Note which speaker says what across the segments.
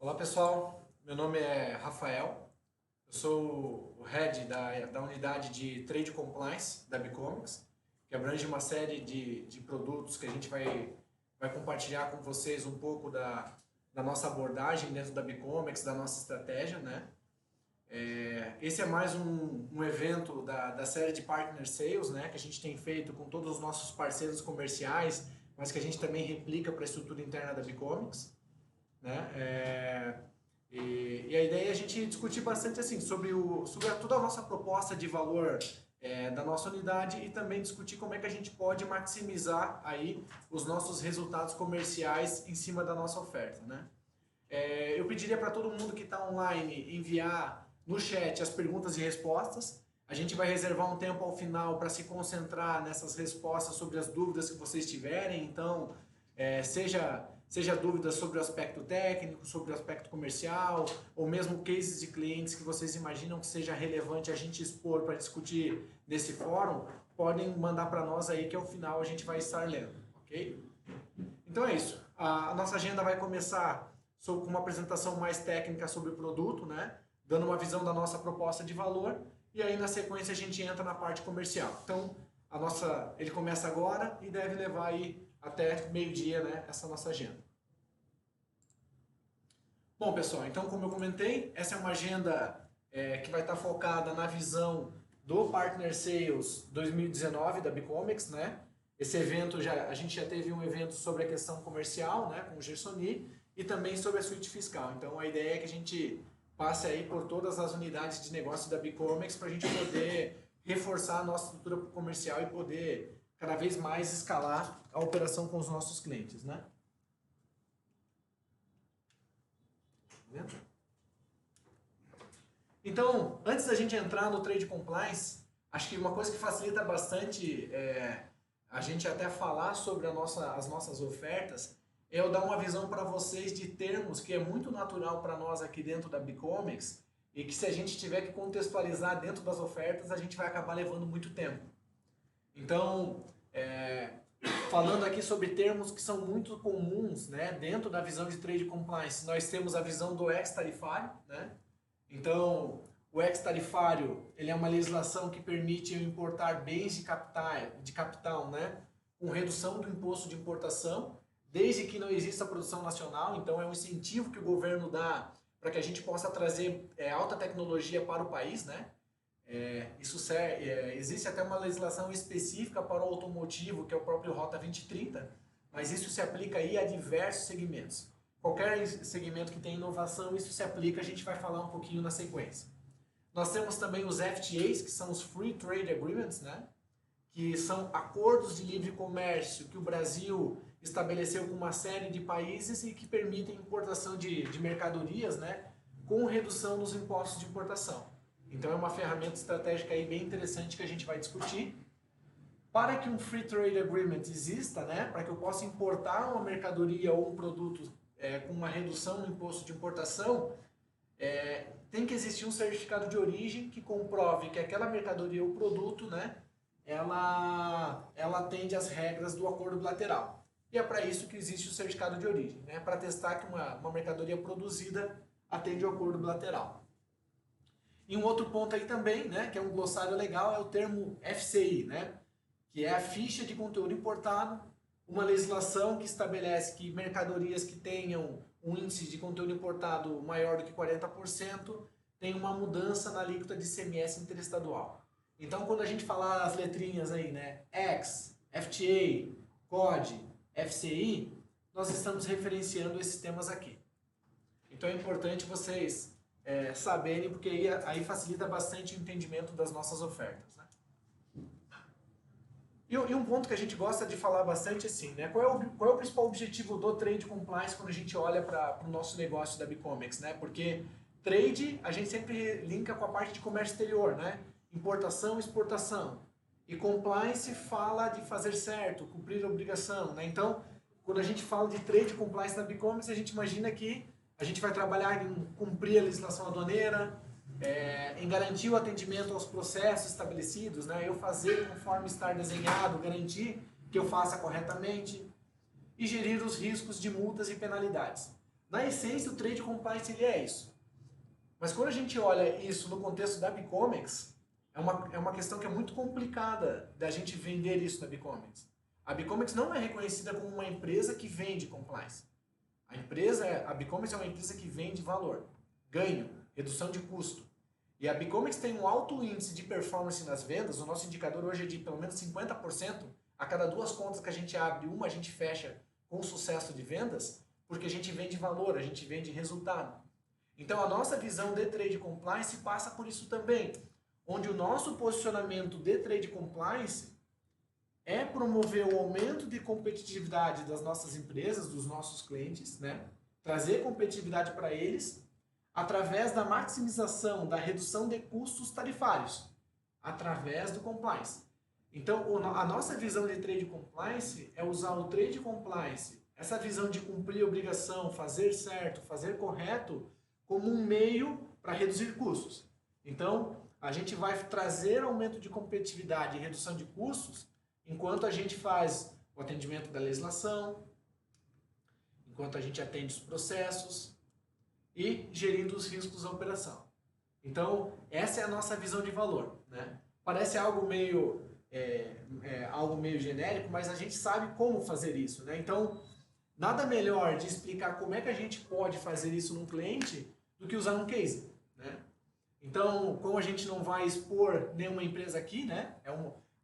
Speaker 1: Olá pessoal, meu nome é Rafael, eu sou o Head da unidade de Trade Compliance da Bicomics, que abrange uma série de produtos que a gente vai compartilhar com vocês um pouco da nossa abordagem dentro da Bicomics, da nossa estratégia, né? Esse é mais um evento da série de Partner Sales, né, que a gente tem feito com todos os nossos parceiros comerciais, mas que a gente também replica para a estrutura interna da Bicomics, né? E a ideia é a gente discutir bastante assim sobre toda a nossa proposta de valor da nossa unidade e também discutir como é que a gente pode maximizar aí os nossos resultados comerciais em cima da nossa oferta, né? Eu pediria para todo mundo que está online enviar no chat as perguntas e respostas. A gente vai reservar um tempo ao final para se concentrar nessas respostas sobre as dúvidas que vocês tiverem. Então, seja dúvidas sobre o aspecto técnico, sobre o aspecto comercial, ou mesmo cases de clientes que vocês imaginam que seja relevante a gente expor para discutir nesse fórum, podem mandar para nós aí que ao final a gente vai estar lendo, ok? Então é isso. A nossa agenda vai começar com uma apresentação mais técnica sobre o produto, né? Dando uma visão da nossa proposta de valor, e aí na sequência a gente entra na parte comercial. Então, ele começa agora e deve levar aí até meio-dia, né, essa nossa agenda. Bom, pessoal, então como eu comentei, essa é uma agenda que vai estar focada na visão do Partner Sales 2019 da Bicomics, né? Esse evento, a gente já teve um evento sobre a questão comercial, né, com o Gersoni, e também sobre a suíte fiscal. Então a ideia é que a gente passe aí por todas as unidades de negócio da Bicomics para a gente poder reforçar a nossa estrutura comercial e poder cada vez mais escalar a operação com os nossos clientes, né? Então, antes da gente entrar no Trade Compliance, acho que uma coisa que facilita bastante a gente até falar sobre as nossas ofertas é eu dar uma visão para vocês de termos que é muito natural para nós aqui dentro da Bicomics e que se a gente tiver que contextualizar dentro das ofertas, a gente vai acabar levando muito tempo. Então, falando aqui sobre termos que são muito comuns, né, dentro da visão de Trade Compliance, nós temos a visão do ex-tarifário, né? Então, o ex-tarifário, ele é uma legislação que permite eu importar bens de capital, né, com redução do imposto de importação, desde que não exista produção nacional. Então, é um incentivo que o governo dá para que a gente possa trazer alta tecnologia para o país, né? Existe até uma legislação específica para o automotivo, que é o próprio Rota 2030, mas isso se aplica aí a diversos segmentos. Qualquer segmento que tem inovação, isso se aplica, a gente vai falar um pouquinho na sequência. Nós temos também os FTAs, que são os Free Trade Agreements, né? Que são acordos de livre comércio que o Brasil estabeleceu com uma série de países e que permitem importação de mercadorias, né? Com redução nos impostos de importação. Então é uma ferramenta estratégica aí bem interessante que a gente vai discutir. Para que um Free Trade Agreement exista, né, para que eu possa importar uma mercadoria ou um produto com uma redução no imposto de importação, tem que existir um certificado de origem que comprove que aquela mercadoria ou produto, né, ela atende às regras do acordo bilateral. E é para isso que existe o certificado de origem, né, para testar que uma mercadoria produzida atende ao acordo bilateral. E um outro ponto aí também, né, que é um glossário legal, é o termo FCI, né, que é a ficha de conteúdo importado, uma legislação que estabelece que mercadorias que tenham um índice de conteúdo importado maior do que 40% tem uma mudança na alíquota de ICMS interestadual. Então, quando a gente falar as letrinhas aí, né, X, FTA, COD, FCI, nós estamos referenciando esses temas aqui. Então é importante vocês saberem, porque aí facilita bastante o entendimento das nossas ofertas, né? E um ponto que a gente gosta de falar bastante assim, né? Qual é o principal objetivo do Trade Compliance quando a gente olha para o nosso negócio da Bicomics, né? Porque trade a gente sempre linka com a parte de comércio exterior, né? Importação e exportação. E compliance fala de fazer certo, cumprir a obrigação, né? Então, quando a gente fala de Trade Compliance na Bicomics, a gente imagina que a gente vai trabalhar em cumprir a legislação aduaneira, em garantir o atendimento aos processos estabelecidos, né? Eu fazer conforme está desenhado, garantir que eu faça corretamente e gerir os riscos de multas e penalidades. Na essência, o Trade Compliance ele é isso. Mas quando a gente olha isso no contexto da Bicomex, é uma questão que é muito complicada da gente vender isso na Bicomex. A Bicomex não é reconhecida como uma empresa que vende compliance. A Bicomex é uma empresa que vende valor, ganho, redução de custo. E a Bicomex tem um alto índice de performance nas vendas, o nosso indicador hoje é de pelo menos 50%. A cada 2 contas que a gente abre, uma a gente fecha com sucesso de vendas, porque a gente vende valor, a gente vende resultado. Então a nossa visão de Trade Compliance passa por isso também, onde o nosso posicionamento de Trade Compliance é promover o aumento de competitividade das nossas empresas, dos nossos clientes, né? Trazer competitividade para eles através da maximização, da redução de custos tarifários, através do compliance. Então, a nossa visão de Trade Compliance é usar o Trade Compliance, essa visão de cumprir obrigação, fazer certo, fazer correto, como um meio para reduzir custos. Então, a gente vai trazer aumento de competitividade e redução de custos enquanto a gente faz o atendimento da legislação, enquanto a gente atende os processos e gerindo os riscos da operação. Então, essa é a nossa visão de valor, né? Parece algo meio genérico, mas a gente sabe como fazer isso, né? Então, nada melhor de explicar como é que a gente pode fazer isso num cliente do que usar um case, né? Então, como a gente não vai expor nenhuma empresa aqui, né?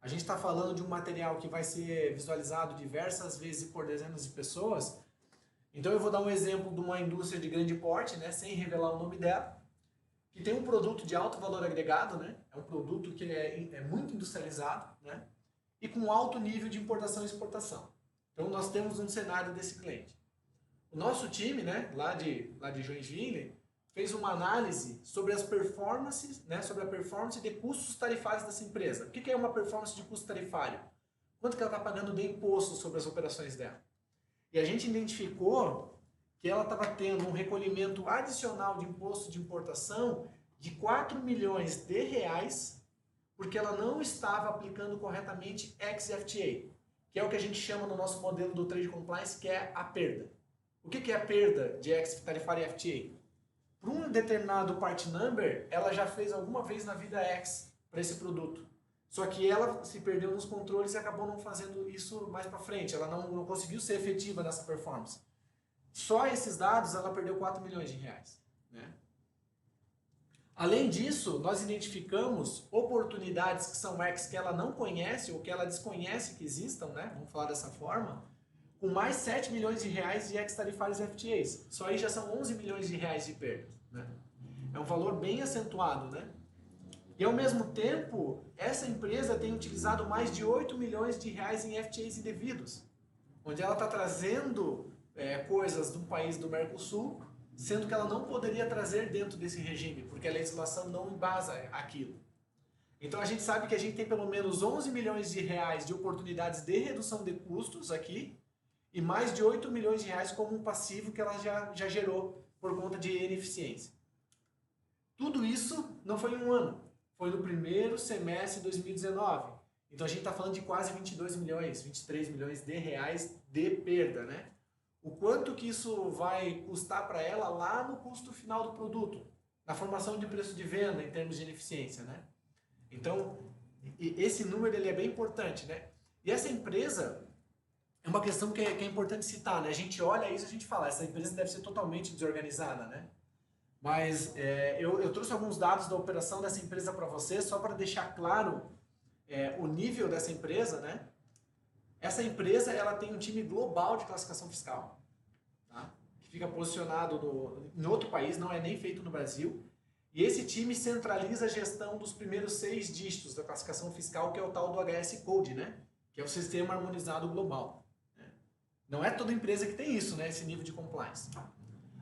Speaker 1: A gente está falando de um material que vai ser visualizado diversas vezes por dezenas de pessoas. Então eu vou dar um exemplo de uma indústria de grande porte, né, sem revelar o nome dela, que tem um produto de alto valor agregado, né, é um produto que é muito industrializado, né, e com alto nível de importação e exportação. Então nós temos um cenário desse cliente. O nosso time, né, lá de Joinville, fez uma análise sobre as performances, né, sobre a performance de custos tarifários dessa empresa. O que é uma performance de custo tarifário? Quanto que ela está pagando de imposto sobre as operações dela? E a gente identificou que ela estava tendo um recolhimento adicional de imposto de importação de 4 milhões de reais, porque ela não estava aplicando corretamente ex-FTA, que é o que a gente chama no nosso modelo do Trade Compliance, que é a perda. O que é a perda de ex-tarifário e FTA? Para um determinado part number, ela já fez alguma vez na vida X para esse produto. Só que ela se perdeu nos controles e acabou não fazendo isso mais para frente. Ela não conseguiu ser efetiva nessa performance. Só esses dados, ela perdeu 4 milhões de reais. Né? Além disso, nós identificamos oportunidades que são X que ela não conhece ou que ela desconhece que existam, né? Vamos falar dessa forma, com mais 7 milhões de reais de ex-tarifários FTAs. Só aí já são 11 milhões de reais de perdas. Né? É um valor bem acentuado, né? E ao mesmo tempo, essa empresa tem utilizado mais de 8 milhões de reais em FTAs indevidos, onde ela está trazendo coisas de um país do Mercosul, sendo que ela não poderia trazer dentro desse regime, porque a legislação não embasa aquilo. Então a gente sabe que a gente tem pelo menos 11 milhões de reais de oportunidades de redução de custos aqui, e mais de 8 milhões de reais como um passivo que ela já gerou por conta de ineficiência. Tudo isso não foi em um ano, foi no primeiro semestre de 2019. Então a gente está falando de quase 22 milhões, 23 milhões de reais de perda, né? O quanto que isso vai custar para ela lá no custo final do produto, na formação de preço de venda em termos de ineficiência, né? Então, esse número ele é bem importante, né? E essa empresa... É uma questão que é importante citar, né? A gente olha isso e a gente fala, essa empresa deve ser totalmente desorganizada, né? Mas eu trouxe alguns dados da operação dessa empresa para você, só para deixar claro o nível dessa empresa, né? Essa empresa ela tem um time global de classificação fiscal, tá? Que fica posicionado em outro país, não é nem feito no Brasil. E esse time centraliza a gestão dos primeiros 6 dígitos da classificação fiscal, que é o tal do HS Code, né? Que é o Sistema Harmonizado Global. Não é toda empresa que tem isso, né? Esse nível de compliance.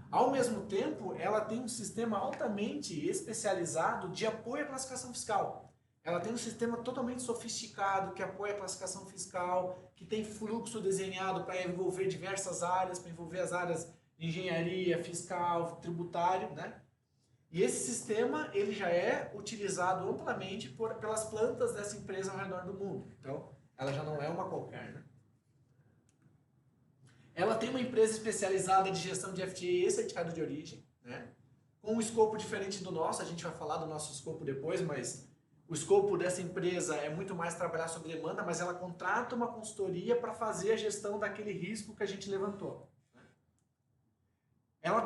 Speaker 1: Ao mesmo tempo, ela tem um sistema altamente especializado de apoio à classificação fiscal. Ela tem um sistema totalmente sofisticado que apoia a classificação fiscal, que tem fluxo desenhado para envolver diversas áreas, para envolver as áreas de engenharia, fiscal, tributário, né? E esse sistema ele já é utilizado amplamente pelas plantas dessa empresa ao redor do mundo. Então, ela já não é uma qualquer, né? Ela tem uma empresa especializada de gestão de FTA, certificado de origem, né? Com um escopo diferente do nosso, a gente vai falar do nosso escopo depois, mas o escopo dessa empresa é muito mais trabalhar sob demanda, mas ela contrata uma consultoria para fazer a gestão daquele risco que a gente levantou.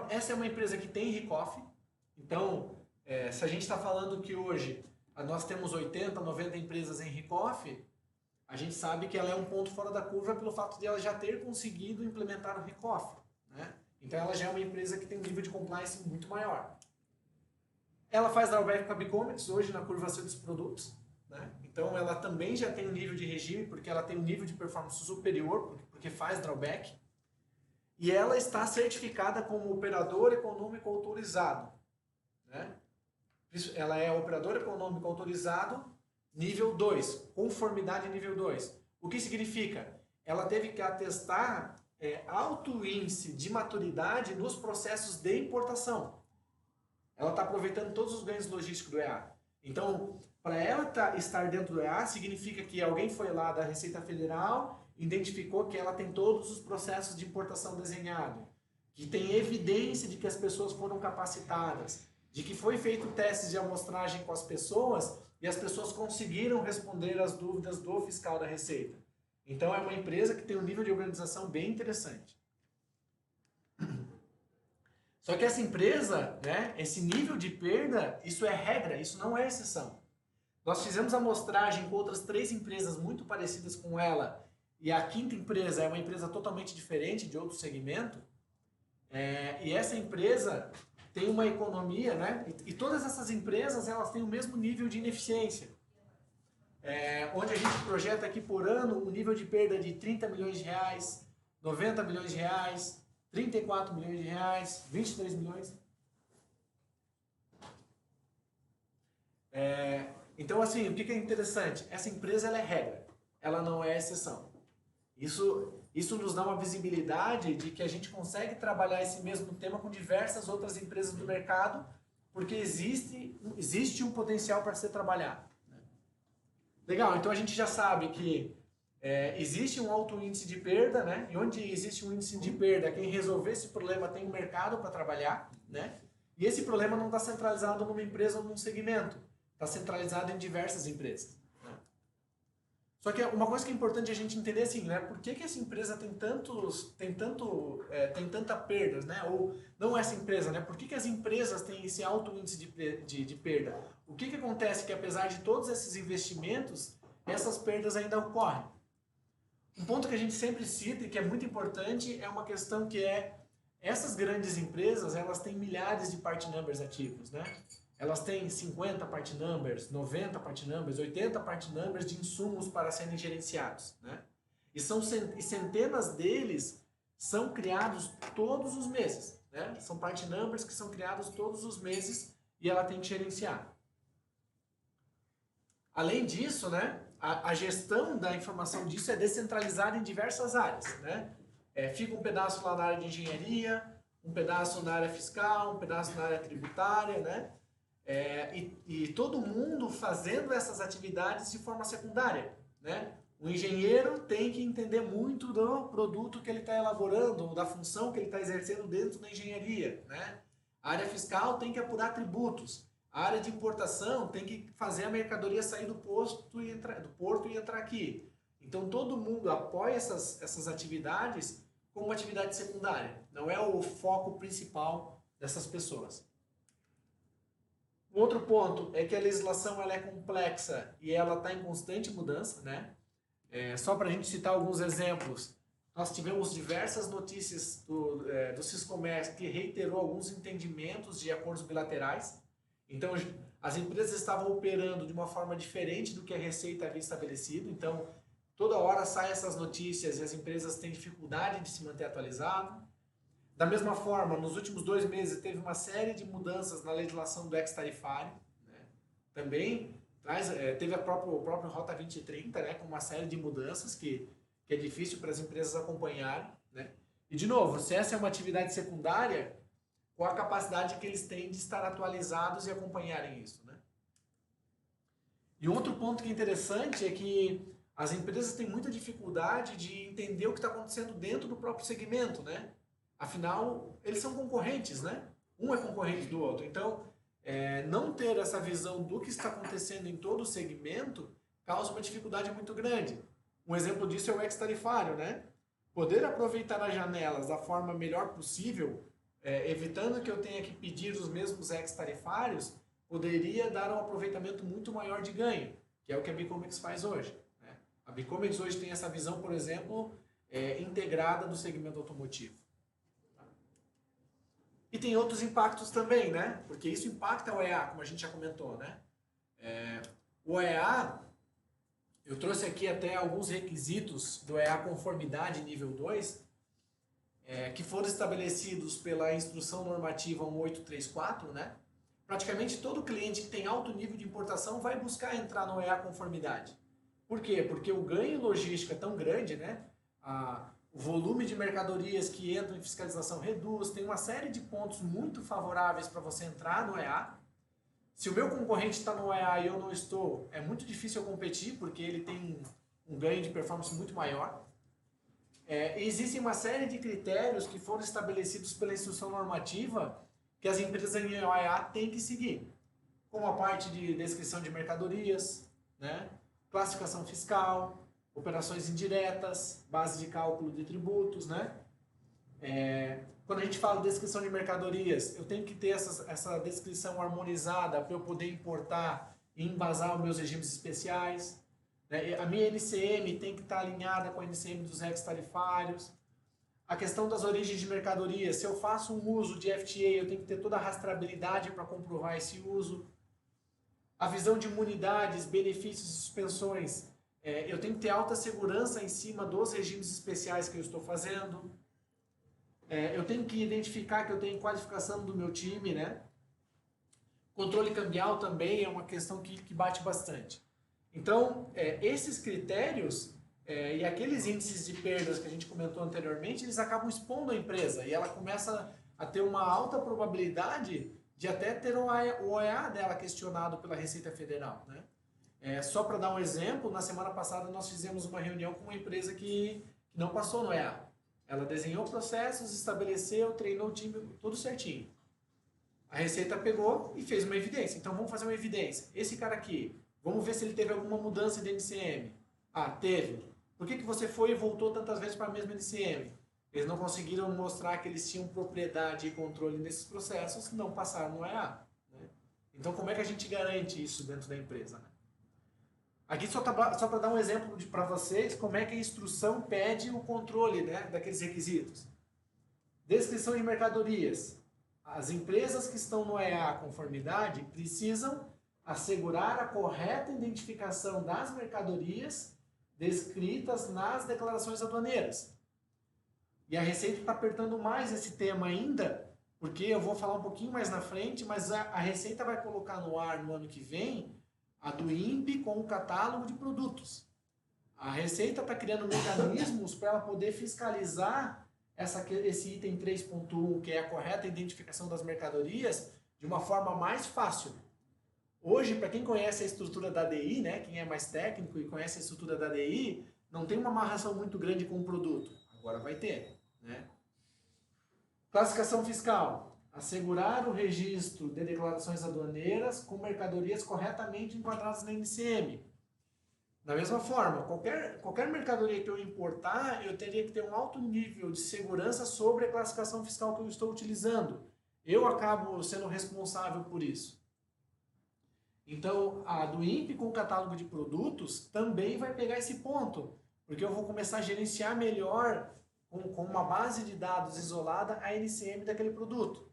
Speaker 1: Essa é uma empresa que tem RICOF, então, se a gente está falando que hoje nós temos 80, 90 empresas em RICOF, a gente sabe que ela é um ponto fora da curva pelo fato de ela já ter conseguido implementar o RICOF, né? Então ela já é uma empresa que tem um nível de compliance muito maior. Ela faz drawback com a Bicomex hoje na curvação dos produtos, né? Então ela também já tem um nível de regime, porque ela tem um nível de performance superior, porque faz drawback. E ela está certificada como operador econômico autorizado, né? Ela é operador econômico autorizado nível 2, conformidade nível 2. O que significa? Ela teve que atestar alto índice de maturidade nos processos de importação. Ela está aproveitando todos os ganhos logísticos do EA. Então, para ela estar dentro do EA, significa que alguém foi lá da Receita Federal, identificou que ela tem todos os processos de importação desenhados, que tem evidência de que as pessoas foram capacitadas, de que foi feito testes de amostragem com as pessoas e as pessoas conseguiram responder às dúvidas do fiscal da Receita. Então, é uma empresa que tem um nível de organização bem interessante. Só que essa empresa, né, esse nível de perda, isso é regra, isso não é exceção. Nós fizemos amostragem com outras 3 empresas muito parecidas com ela, e a 5ª empresa é uma empresa totalmente diferente, de outro segmento, e essa empresa tem uma economia, né, e todas essas empresas elas têm o mesmo nível de ineficiência. Onde a gente projeta aqui por ano um nível de perda de 30 milhões de reais, 90 milhões de reais, 34 milhões de reais, 23 milhões. Então, assim, o que é interessante? Essa empresa ela é regra, ela não é exceção. Isso nos dá uma visibilidade de que a gente consegue trabalhar esse mesmo tema com diversas outras empresas do mercado, porque existe um potencial para ser trabalhado. Legal, então a gente já sabe que existe um alto índice de perda, né? E onde existe um índice de perda, quem resolver esse problema tem um mercado para trabalhar, né? E esse problema não está centralizado numa empresa ou num segmento, está centralizado em diversas empresas. Né? Só que uma coisa que é importante a gente entender assim, né? Por que essa empresa tem tanta perdas, né? Ou não essa empresa, né? Por que as empresas têm esse alto índice de perda? O que acontece que apesar de todos esses investimentos, essas perdas ainda ocorrem? Um ponto que a gente sempre cita e que é muito importante é uma questão que essas grandes empresas, elas têm milhares de part numbers ativos, né? Elas têm 50 part numbers, 90 part numbers, 80 part numbers de insumos para serem gerenciados, né? E centenas deles são criados todos os meses, né? São part numbers que são criados todos os meses e ela tem que gerenciar. Além disso, né, a gestão da informação disso é descentralizada em diversas áreas, né? Fica um pedaço lá na área de engenharia, um pedaço na área fiscal, um pedaço na área tributária, né? E todo mundo fazendo essas atividades de forma secundária, né? O engenheiro tem que entender muito do produto que ele está elaborando, da função que ele está exercendo dentro da engenharia, né? A área fiscal tem que apurar tributos. A área de importação tem que fazer a mercadoria sair do porto e entrar aqui. Então, todo mundo apoia essas atividades como uma atividade secundária. Não é o foco principal dessas pessoas. Um outro ponto é que a legislação ela é complexa e ela está em constante mudança, né? Só para a gente citar alguns exemplos, nós tivemos diversas notícias do Siscomércio que reiterou alguns entendimentos de acordos bilaterais. Então, as empresas estavam operando de uma forma diferente do que a Receita havia estabelecido. Então, toda hora saem essas notícias e as empresas têm dificuldade de se manter atualizado. Da mesma forma, nos últimos 2 meses teve uma série de mudanças na legislação do ex-tarifário. Né? Também teve o próprio Rota 2030, né? Com uma série de mudanças que é difícil para as empresas acompanharem. Né? E, de novo, se essa é uma atividade secundária, qual a capacidade que eles têm de estar atualizados e acompanharem isso, né? E outro ponto que é interessante é que as empresas têm muita dificuldade de entender o que está acontecendo dentro do próprio segmento, né? Afinal, eles são concorrentes, né? Um é concorrente do outro. Então, não ter essa visão do que está acontecendo em todo o segmento causa uma dificuldade muito grande. Um exemplo disso é o ex-tarifário, né? Poder aproveitar as janelas da forma melhor possível, evitando que eu tenha que pedir os mesmos ex-tarifários, poderia dar um aproveitamento muito maior de ganho, que é o que a Bicomex faz hoje. Né? A Bicomex hoje tem essa visão, por exemplo, integrada do segmento automotivo. E tem outros impactos também, né? Porque isso impacta o OEA, como a gente já comentou, né? O OEA, eu trouxe aqui até alguns requisitos do OEA conformidade nível 2, que foram estabelecidos pela Instrução Normativa 1834, né? Praticamente todo cliente que tem alto nível de importação vai buscar entrar no OEA conformidade. Por quê? Porque o ganho logístico é tão grande, né? O volume de mercadorias que entram em fiscalização reduz, tem uma série de pontos muito favoráveis para você entrar no OEA. Se o meu concorrente está no OEA e eu não estou, é muito difícil eu competir, porque ele tem um ganho de performance muito maior. Existem uma série de critérios que foram estabelecidos pela instrução normativa que as empresas em OEA têm que seguir, como a parte de descrição de mercadorias, né? Classificação fiscal, operações indiretas, base de cálculo de tributos, né? Quando a gente fala de descrição de mercadorias, eu tenho que ter essa descrição harmonizada para eu poder importar e embasar os meus regimes especiais. Né? A minha NCM tem que estar alinhada com a NCM dos ex-tarifários. A questão das origens de mercadorias, se eu faço um uso de FTA, eu tenho que ter toda a rastreabilidade para comprovar esse uso. A visão de imunidades, benefícios e suspensões, eu tenho que ter alta segurança em cima dos regimes especiais que eu estou fazendo. Eu tenho que identificar que eu tenho qualificação do meu time, né? Controle cambial também é uma questão que bate bastante. Então, esses critérios e aqueles índices de perdas que a gente comentou anteriormente, eles acabam expondo a empresa e ela começa a ter uma alta probabilidade de até ter o OEA dela questionado pela Receita Federal, né? Só para dar um exemplo, na semana passada nós fizemos uma reunião com uma empresa que não passou no OEA. Ela desenhou processos, estabeleceu, treinou o time, tudo certinho. A Receita pegou e fez uma evidência. Então vamos fazer uma evidência. Esse cara aqui, vamos ver se ele teve alguma mudança de NCM. Ah, teve. Por que você foi e voltou tantas vezes para a mesma NCM? Eles não conseguiram mostrar que eles tinham propriedade e controle nesses processos, não passaram no OEA. Né? Então como é que a gente garante isso dentro da empresa? Né? Aqui só para dar um exemplo para vocês como é que a instrução pede o controle, né, daqueles requisitos. Descrição de mercadorias. As empresas que estão no OEA conformidade precisam assegurar a correta identificação das mercadorias descritas nas declarações aduaneiras. E a Receita está apertando mais esse tema ainda, porque eu vou falar um pouquinho mais na frente, mas a Receita vai colocar no ar no ano que vem a do INPE com o catálogo de produtos. A Receita está criando mecanismos para ela poder fiscalizar esse item 3.1, que é a correta identificação das mercadorias, de uma forma mais fácil. Hoje, para quem conhece a estrutura da DI, né, quem é mais técnico e conhece a estrutura da DI, não tem uma amarração muito grande com o produto. Agora vai ter. Né? Classificação fiscal. Assegurar o registro de declarações aduaneiras com mercadorias corretamente enquadradas na NCM. Da mesma forma, qualquer mercadoria que eu importar, eu teria que ter um alto nível de segurança sobre a classificação fiscal que eu estou utilizando. Eu acabo sendo responsável por isso. Então, a do INPE com o catálogo de produtos também vai pegar esse ponto, porque eu vou começar a gerenciar melhor, com uma base de dados isolada, a NCM daquele produto.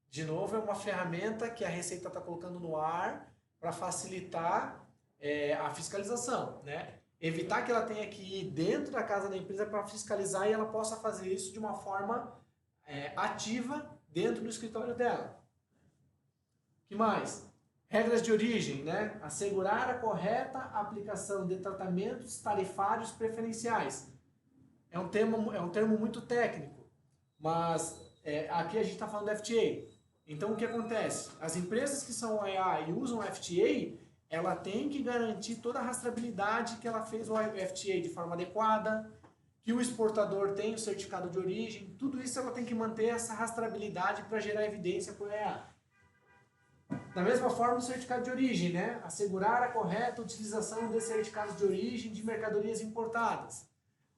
Speaker 1: De novo, é uma ferramenta que a Receita está colocando no ar para facilitar a fiscalização, né? Evitar que ela tenha que ir dentro da casa da empresa para fiscalizar e ela possa fazer isso de uma forma ativa dentro do escritório dela. O que mais? Regras de origem, né? Assegurar a correta aplicação de tratamentos tarifários preferenciais. É um termo muito técnico, mas aqui a gente está falando do FTA. Então, o que acontece? As empresas que são OEA e usam FTA, ela tem que garantir toda a rastreabilidade que ela fez o FTA de forma adequada, que o exportador tem o certificado de origem, tudo isso ela tem que manter essa rastreabilidade para gerar evidência para o EA. Da mesma forma, o certificado de origem, né? Assegurar a correta utilização de certificados de origem de mercadorias importadas.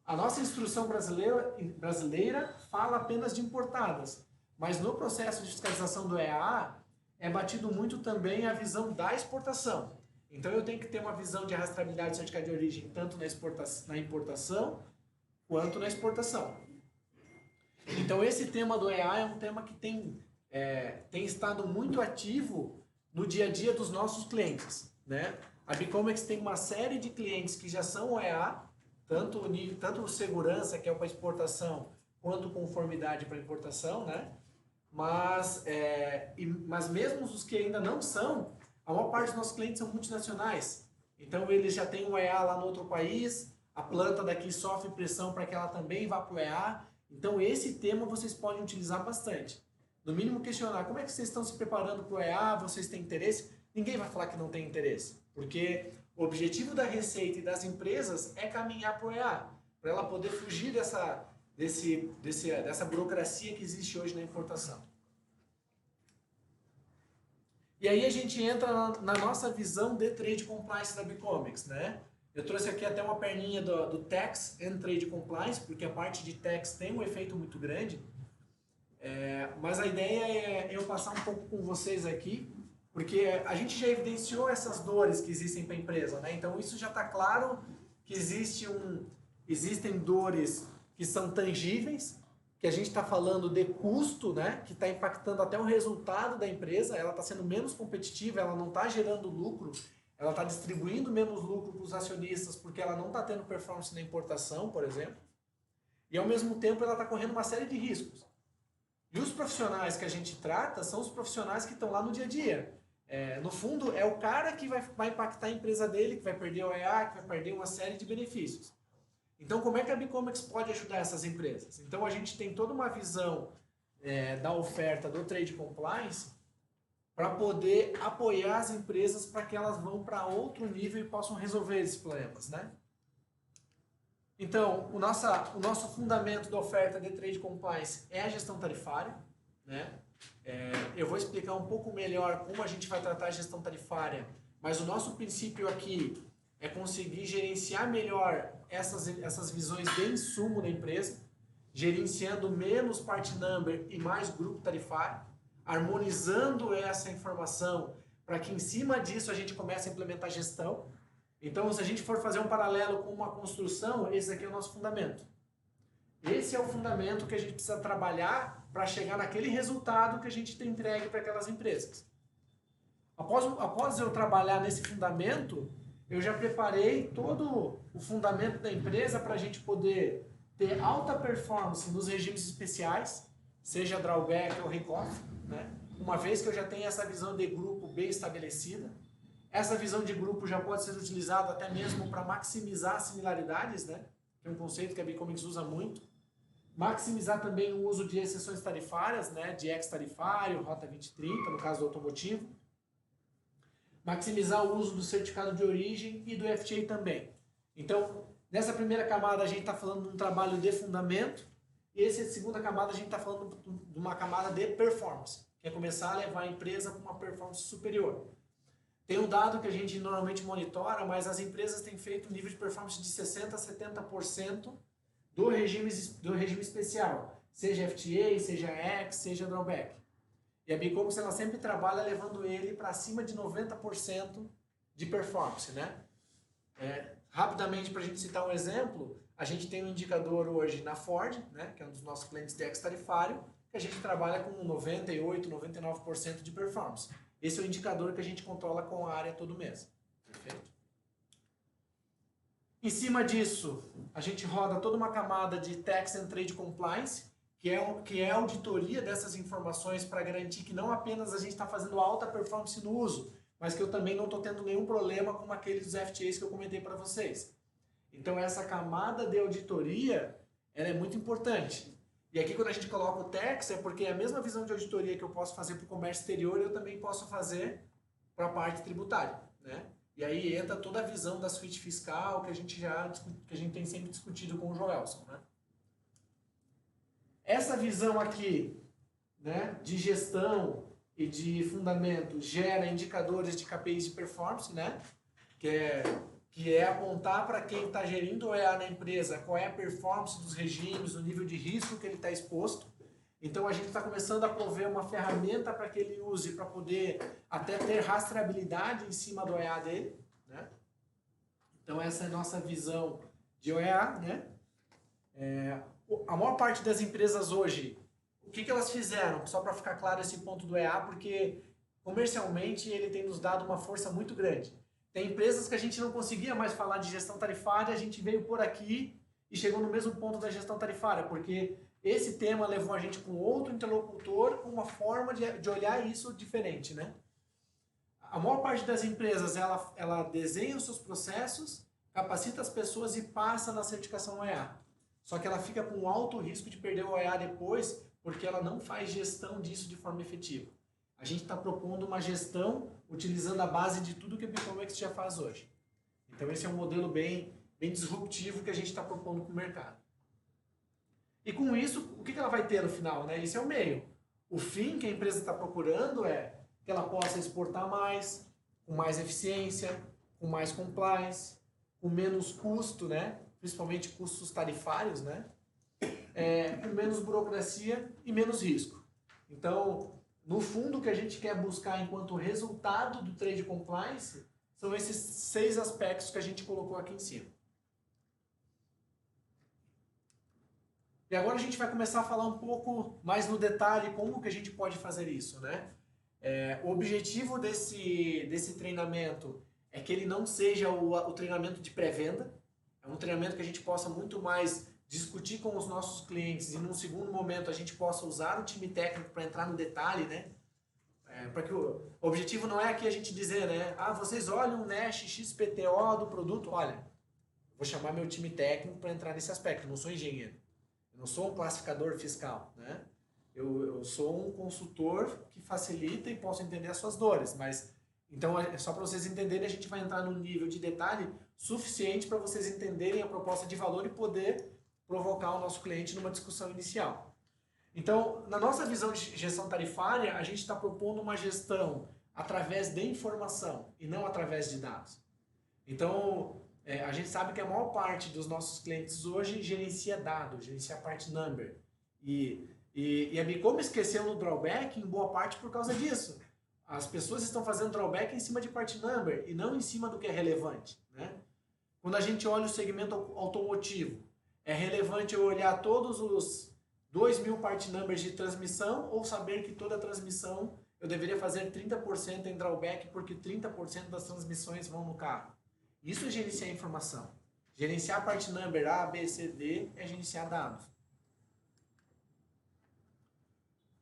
Speaker 1: A nossa instrução brasileira fala apenas de importadas, mas no processo de fiscalização do EA é batido muito também a visão da exportação. Então eu tenho que ter uma visão de rastreabilidade do certificado de origem tanto na importação quanto na exportação. Então esse tema do EA é um tema que tem estado muito ativo no dia a dia dos nossos clientes, né? A Bicomex tem uma série de clientes que já são OEA, tanto segurança, que é para exportação, quanto conformidade para importação, né? Mas mesmo os que ainda não são, a maior parte dos nossos clientes são multinacionais. Então eles já têm um EA lá no outro país, a planta daqui sofre pressão para que ela também vá para o EA. Então esse tema vocês podem utilizar bastante. No mínimo questionar, como é que vocês estão se preparando para o EA, vocês têm interesse? Ninguém vai falar que não tem interesse, porque o objetivo da Receita e das empresas é caminhar para o EA, para ela poder fugir dessa burocracia que existe hoje na importação. E aí a gente entra na nossa visão de Trade Compliance da Bicomex, né? Eu trouxe aqui até uma perninha do Tax and Trade Compliance, porque a parte de Tax tem um efeito muito grande. Mas a ideia é eu passar um pouco com vocês aqui, porque a gente já evidenciou essas dores que existem para a empresa, né? Então isso já está claro que existem dores que são tangíveis, que a gente está falando de custo, né? Que está impactando até o resultado da empresa, ela está sendo menos competitiva, ela não está gerando lucro, ela está distribuindo menos lucro para os acionistas porque ela não está tendo performance na importação, por exemplo, e ao mesmo tempo ela está correndo uma série de riscos. E os profissionais que a gente trata são os profissionais que estão lá no dia a dia. No fundo, é o cara que vai impactar a empresa dele, que vai perder o EA, que vai perder uma série de benefícios. Então, como é que a Bicomex pode ajudar essas empresas? Então, a gente tem toda uma visão da oferta do Trade Compliance para poder apoiar as empresas para que elas vão para outro nível e possam resolver esses problemas, né? Então, o nosso fundamento da oferta de Trade Compliance é a gestão tarifária, né? Eu vou explicar um pouco melhor como a gente vai tratar a gestão tarifária, mas o nosso princípio aqui é conseguir gerenciar melhor essas visões de insumo da empresa, gerenciando menos part number e mais grupo tarifário, harmonizando essa informação para que em cima disso a gente comece a implementar gestão. Então, se a gente for fazer um paralelo com uma construção, esse aqui é o nosso fundamento. Esse é o fundamento que a gente precisa trabalhar para chegar naquele resultado que a gente tem entregue para aquelas empresas. Após eu trabalhar nesse fundamento, eu já preparei todo o fundamento da empresa para a gente poder ter alta performance nos regimes especiais, seja drawback ou recoff, né? Uma vez que eu já tenho essa visão de grupo bem estabelecida. Essa visão de grupo já pode ser utilizada até mesmo para maximizar similaridades, né? Que é um conceito que a Bicomex usa muito. Maximizar também o uso de exceções tarifárias, né? De ex-tarifário, Rota 2030, no caso do automotivo. Maximizar o uso do certificado de origem e do FTA também. Então, nessa primeira camada a gente está falando de um trabalho de fundamento, e essa segunda camada a gente está falando de uma camada de performance, que é começar a levar a empresa para uma performance superior. Tem um dado que a gente normalmente monitora, mas as empresas têm feito um nível de performance de 60% a 70% do regime especial, seja FTA, seja X, seja drawback. E a Bicomex ela sempre trabalha levando ele para acima de 90% de performance, né? Rapidamente, para a gente citar um exemplo, a gente tem um indicador hoje na Ford, né, que é um dos nossos clientes de ex-tarifário, que a gente trabalha com 98%, 99% de performance. Esse é o indicador que a gente controla com a área todo mês. Perfeito? Em cima disso, a gente roda toda uma camada de Tax and Trade Compliance, que é a auditoria dessas informações para garantir que não apenas a gente está fazendo alta performance no uso, mas que eu também não estou tendo nenhum problema com aqueles dos FTAs que eu comentei para vocês. Então essa camada de auditoria ela é muito importante. E aqui quando a gente coloca o tax é porque a mesma visão de auditoria que eu posso fazer para o comércio exterior eu também posso fazer para a parte tributária, né? E aí entra toda a visão da suíte fiscal que a gente tem sempre discutido com o Joelson, né? Essa visão aqui, né, de gestão e de fundamento gera indicadores de KPIs de performance, né? Que é apontar para quem está gerindo o EA na empresa qual é a performance dos regimes, o nível de risco que ele está exposto. Então a gente está começando a prover uma ferramenta para que ele use para poder até ter rastreabilidade em cima do OEA dele, né? Então essa é a nossa visão de OEA, né? A maior parte das empresas hoje, o que elas fizeram? Só para ficar claro esse ponto do EA, porque comercialmente ele tem nos dado uma força muito grande. Tem empresas que a gente não conseguia mais falar de gestão tarifária, a gente veio por aqui e chegou no mesmo ponto da gestão tarifária, porque esse tema levou a gente com outro interlocutor, com uma forma de olhar isso diferente, né? A maior parte das empresas, ela desenha os seus processos, capacita as pessoas e passa na certificação OEA. Só que ela fica com alto risco de perder o OEA depois, porque ela não faz gestão disso de forma efetiva. A gente está propondo uma gestão utilizando a base de tudo que a Bicomex já faz hoje. Então esse é um modelo bem disruptivo que a gente está propondo para o mercado. E com isso, o que ela vai ter no final, né? Esse é o meio. O fim que a empresa está procurando é que ela possa exportar mais, com mais eficiência, com mais compliance, com menos custo, né? Principalmente custos tarifários, né? Com menos burocracia e menos risco. Então, no fundo, o que a gente quer buscar enquanto resultado do Trade Compliance são esses 6 aspectos que a gente colocou aqui em cima. E agora a gente vai começar a falar um pouco mais no detalhe como que a gente pode fazer isso, né? O objetivo desse treinamento é que ele não seja o treinamento de pré-venda, é um treinamento que a gente possa muito mais discutir com os nossos clientes e num segundo momento a gente possa usar o time técnico para entrar no detalhe, né? Para que o objetivo não é aqui a gente dizer, né? Ah, vocês olham o NASH XPTO do produto, olha, vou chamar meu time técnico para entrar nesse aspecto, eu não sou engenheiro. Eu não sou um classificador fiscal, né? Eu sou um consultor que facilita e posso entender as suas dores, mas então é só para vocês entenderem, a gente vai entrar num nível de detalhe suficiente para vocês entenderem a proposta de valor e poder provocar o nosso cliente numa discussão inicial. Então, na nossa visão de gestão tarifária, a gente está propondo uma gestão através de informação e não através de dados. Então, a gente sabe que a maior parte dos nossos clientes hoje gerencia dados, gerencia a parte number. E a Bicom esqueceu no drawback em boa parte por causa disso. As pessoas estão fazendo drawback em cima de part number e não em cima do que é relevante, né? Quando a gente olha o segmento automotivo, é relevante eu olhar todos os 2.000 part numbers de transmissão ou saber que toda transmissão eu deveria fazer 30% em drawback porque 30% das transmissões vão no carro. Isso é gerenciar informação. Gerenciar part number A, B, C, D é gerenciar dados.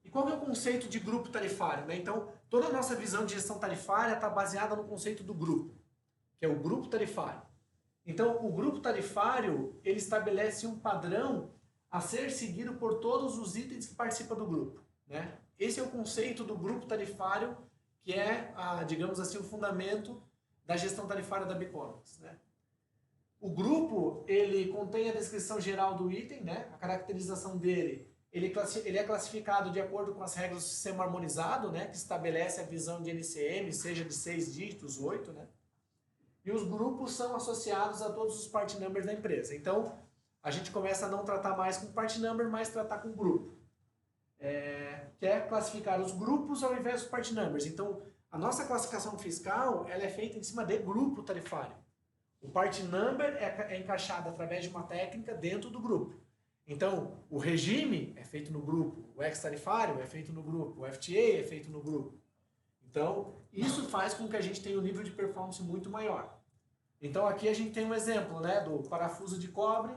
Speaker 1: E qual é o conceito de grupo tarifário, né? Então, toda a nossa visão de gestão tarifária está baseada no conceito do grupo, que é o grupo tarifário. Então, o grupo tarifário, ele estabelece um padrão a ser seguido por todos os itens que participam do grupo, né? Esse é o conceito do grupo tarifário, que é, digamos assim, o fundamento da gestão tarifária da Bicomex, né? O grupo, ele contém a descrição geral do item, né? A caracterização dele, ele é classificado de acordo com as regras do sistema harmonizado, né? Que estabelece a visão de NCM, seja de 6 dígitos, 8, né? E os grupos são associados a todos os part numbers da empresa. Então, a gente começa a não tratar mais com part number, mas tratar com grupo. Que é classificar os grupos ao invés dos part numbers. Então, a nossa classificação fiscal ela é feita em cima de grupo tarifário. O part number é encaixado através de uma técnica dentro do grupo. Então, o regime é feito no grupo, o ex-tarifário é feito no grupo, o FTA é feito no grupo. Então, isso faz com que a gente tenha um nível de performance muito maior. Então, aqui a gente tem um exemplo, né, do parafuso de cobre,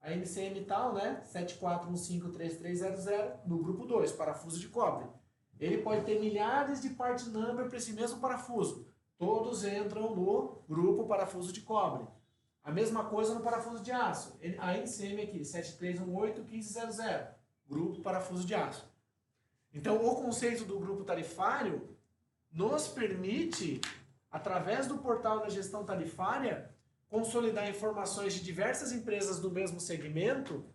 Speaker 1: a NCM tal, né, 74153300, no grupo 2, parafuso de cobre. Ele pode ter milhares de part number para esse mesmo parafuso. Todos entram no grupo parafuso de cobre. A mesma coisa no parafuso de aço. A NCM aqui, 73181500, grupo parafuso de aço. Então, o conceito do grupo tarifário nos permite através do portal da gestão tarifária, consolidar informações de diversas empresas do mesmo segmento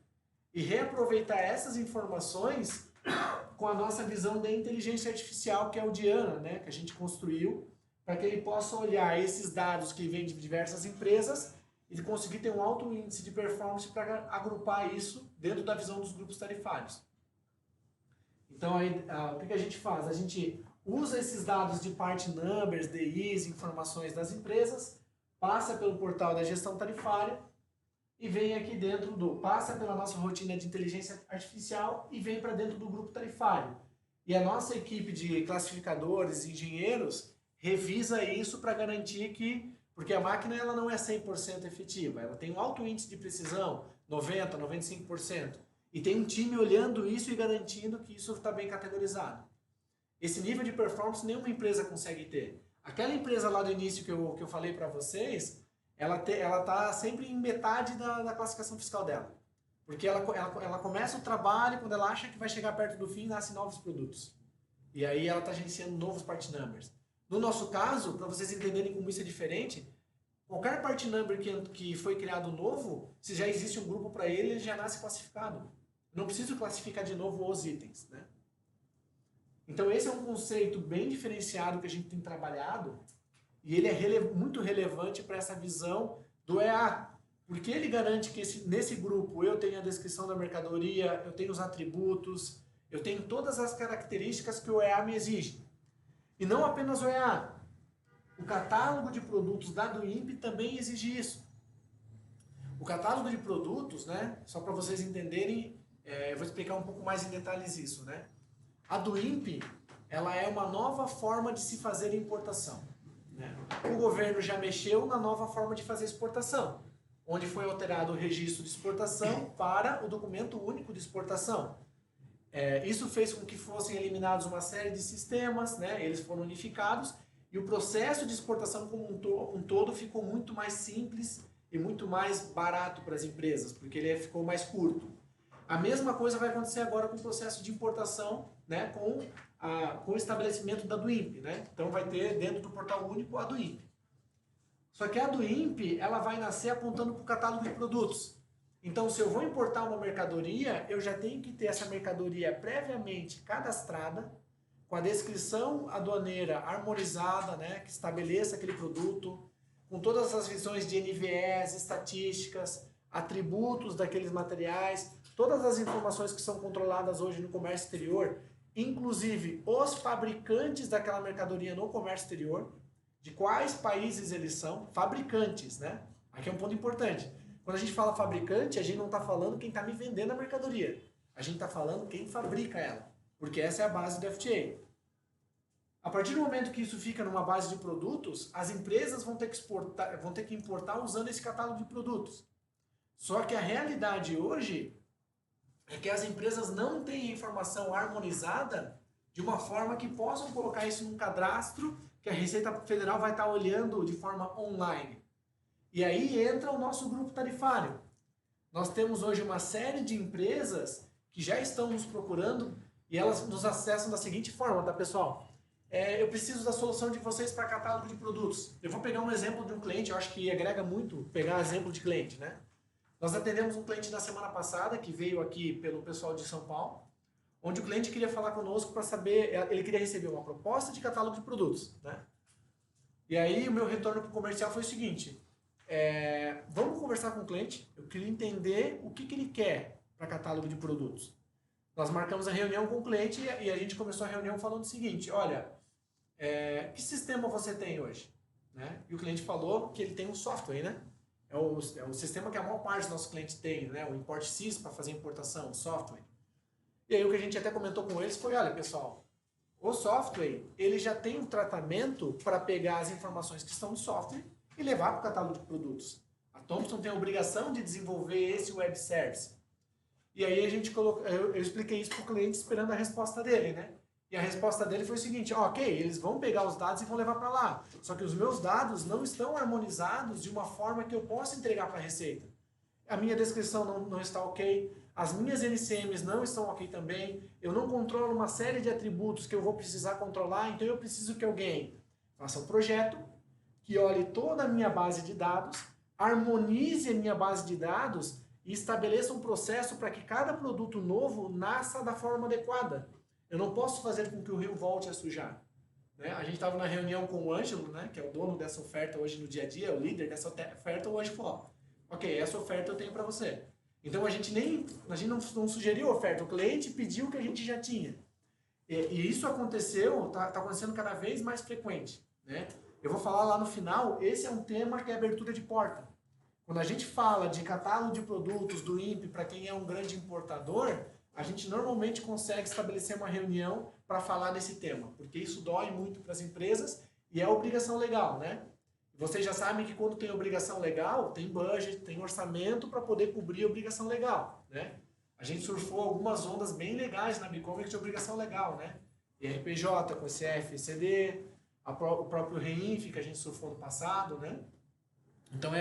Speaker 1: e reaproveitar essas informações com a nossa visão de inteligência artificial, que é o Diana, né, que a gente construiu, para que ele possa olhar esses dados que vêm de diversas empresas e conseguir ter um alto índice de performance para agrupar isso dentro da visão dos grupos tarifários. Então, aí, o que a gente faz? A gente usa esses dados de part numbers, DIs, informações das empresas, passa pelo portal da gestão tarifária e vem aqui dentro passa pela nossa rotina de inteligência artificial e vem para dentro do grupo tarifário. E a nossa equipe de classificadores e engenheiros revisa isso para garantir que, porque a máquina ela não é 100% efetiva, ela tem um alto índice de precisão, 90%, 95%, e tem um time olhando isso e garantindo que isso está bem categorizado. Esse nível de performance nenhuma empresa consegue ter. Aquela empresa lá do início que eu falei para vocês, ela está sempre em metade da classificação fiscal dela. Porque ela começa o trabalho, quando ela acha que vai chegar perto do fim, nascem novos produtos. E aí ela está gerenciando novos part numbers. No nosso caso, para vocês entenderem como isso é diferente, qualquer part number que foi criado novo, se já existe um grupo para ele já nasce classificado. Não preciso classificar de novo os itens, né? Então esse é um conceito bem diferenciado que a gente tem trabalhado e ele é muito relevante para essa visão do EA, porque ele garante que nesse grupo eu tenho a descrição da mercadoria, eu tenho os atributos, eu tenho todas as características que o EA me exige. E não apenas o EA, o catálogo de produtos da DOIMP também exige isso. O catálogo de produtos, né, só para vocês entenderem, eu vou explicar um pouco mais em detalhes isso, né? A DOIMP, ela é uma nova forma de se fazer importação, né? O governo já mexeu na nova forma de fazer exportação, onde foi alterado o registro de exportação para o documento único de exportação. Isso fez com que fossem eliminados uma série de sistemas, né? Eles foram unificados e o processo de exportação como um todo ficou muito mais simples e muito mais barato para as empresas, porque ele ficou mais curto. A mesma coisa vai acontecer agora com o processo de importação, né, com o estabelecimento da DOIMP, né? Então vai ter dentro do portal único a DOIMP. Só que a DOIMP, ela vai nascer apontando para o catálogo de produtos. Então, se eu vou importar uma mercadoria, eu já tenho que ter essa mercadoria previamente cadastrada, com a descrição aduaneira harmonizada, né, que estabeleça aquele produto, com todas as visões de NVEs, estatísticas, atributos daqueles materiais, todas as informações que são controladas hoje no comércio exterior, inclusive os fabricantes daquela mercadoria no comércio exterior, de quais países eles são, fabricantes, né? Aqui é um ponto importante. Quando a gente fala fabricante, a gente não está falando quem está me vendendo a mercadoria. A gente está falando quem fabrica ela, porque essa é a base do FTA. A partir do momento que isso fica numa base de produtos, as empresas vão ter que importar usando esse catálogo de produtos. Só que a realidade hoje é que as empresas não têm informação harmonizada de uma forma que possam colocar isso num cadastro que a Receita Federal vai estar olhando de forma online. E aí entra o nosso grupo tarifário. Nós temos hoje uma série de empresas que já estão nos procurando e elas nos acessam da seguinte forma, tá, pessoal? Eu preciso da solução de vocês para catálogo de produtos. Eu vou pegar um exemplo de um cliente, eu acho que agrega muito pegar exemplo de cliente, né? Nós atendemos um cliente na semana passada que veio aqui pelo pessoal de São Paulo, onde o cliente queria falar conosco para saber, ele queria receber uma proposta de catálogo de produtos, né? E aí o meu retorno para o comercial foi o seguinte, vamos conversar com o cliente, eu queria entender o que ele quer para catálogo de produtos. Nós marcamos a reunião com o cliente e a gente começou a reunião falando o seguinte, olha, que sistema você tem hoje? Né? E o cliente falou que ele tem um software, né? É o sistema que a maior parte dos nossos clientes tem, né? O ImportSys para fazer importação, o software. E aí o que a gente até comentou com eles foi, olha pessoal, o software ele já tem um tratamento para pegar as informações que estão no software e levar para o catálogo de produtos. A Thomson tem a obrigação de desenvolver esse web service. E aí a gente eu expliquei isso para o cliente esperando a resposta dele, né? E a resposta dele foi o seguinte, ok, eles vão pegar os dados e vão levar para lá. Só que os meus dados não estão harmonizados de uma forma que eu possa entregar para a Receita. A minha descrição não está ok, as minhas NCMs não estão ok também, eu não controlo uma série de atributos que eu vou precisar controlar, então eu preciso que alguém faça um projeto, que olhe toda a minha base de dados, harmonize a minha base de dados e estabeleça um processo para que cada produto novo nasça da forma adequada. Eu não posso fazer com que o rio volte a sujar. Né? A gente estava na reunião com o Ângelo, né, que é o dono dessa oferta hoje no dia a dia, o líder dessa oferta, hoje falou, ok, essa oferta eu tenho para você. Então a gente não sugeriu oferta, o cliente pediu o que a gente já tinha. E isso aconteceu, está acontecendo cada vez mais frequente. Né? Eu vou falar lá no final, esse é um tema que é abertura de porta. Quando a gente fala de catálogo de produtos do INPE para quem é um grande importador, a gente normalmente consegue estabelecer uma reunião para falar desse tema, porque isso dói muito para as empresas e é obrigação legal, né? Vocês já sabem que quando tem obrigação legal, tem budget, tem orçamento para poder cobrir a obrigação legal, né? A gente surfou algumas ondas bem legais na Bicomer de obrigação legal, né? RPJ com esse FCD, o próprio REINF que a gente surfou no passado, né? Então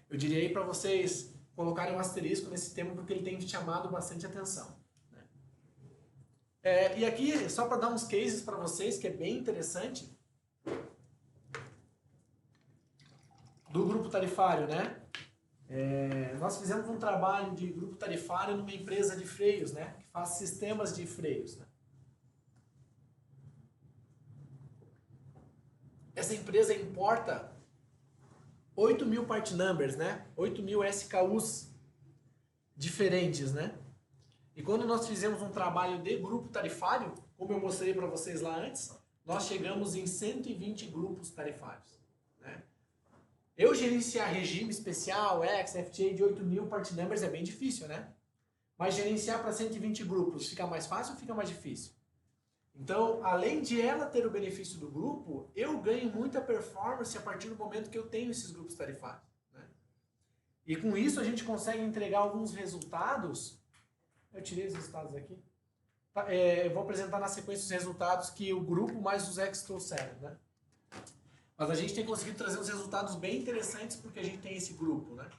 Speaker 1: eu diria aí para vocês colocarem um asterisco nesse tema porque ele tem chamado bastante atenção. Né? E aqui, só para dar uns cases para vocês, que é bem interessante, do grupo tarifário, né? Nós fizemos um trabalho de grupo tarifário numa empresa de freios, né? Que faz sistemas de freios. Né? Essa empresa importa 8.000 part numbers, né? 8.000 SKUs diferentes, né? E quando nós fizemos um trabalho de grupo tarifário, como eu mostrei para vocês lá antes, nós chegamos em 120 grupos tarifários. Né? Eu gerenciar regime especial, X, FTA de 8.000 part numbers é bem difícil, né? Mas gerenciar para 120 grupos fica mais fácil ou fica mais difícil? Então, além de ela ter o benefício do grupo, eu ganho muita performance a partir do momento que eu tenho esses grupos tarifários. Né? E com isso a gente consegue entregar alguns resultados. Eu tirei os resultados aqui. Eu vou apresentar na sequência os resultados que o grupo mais os ex trouxeram. Né? Mas a gente tem conseguido trazer uns resultados bem interessantes porque a gente tem esse grupo. Né?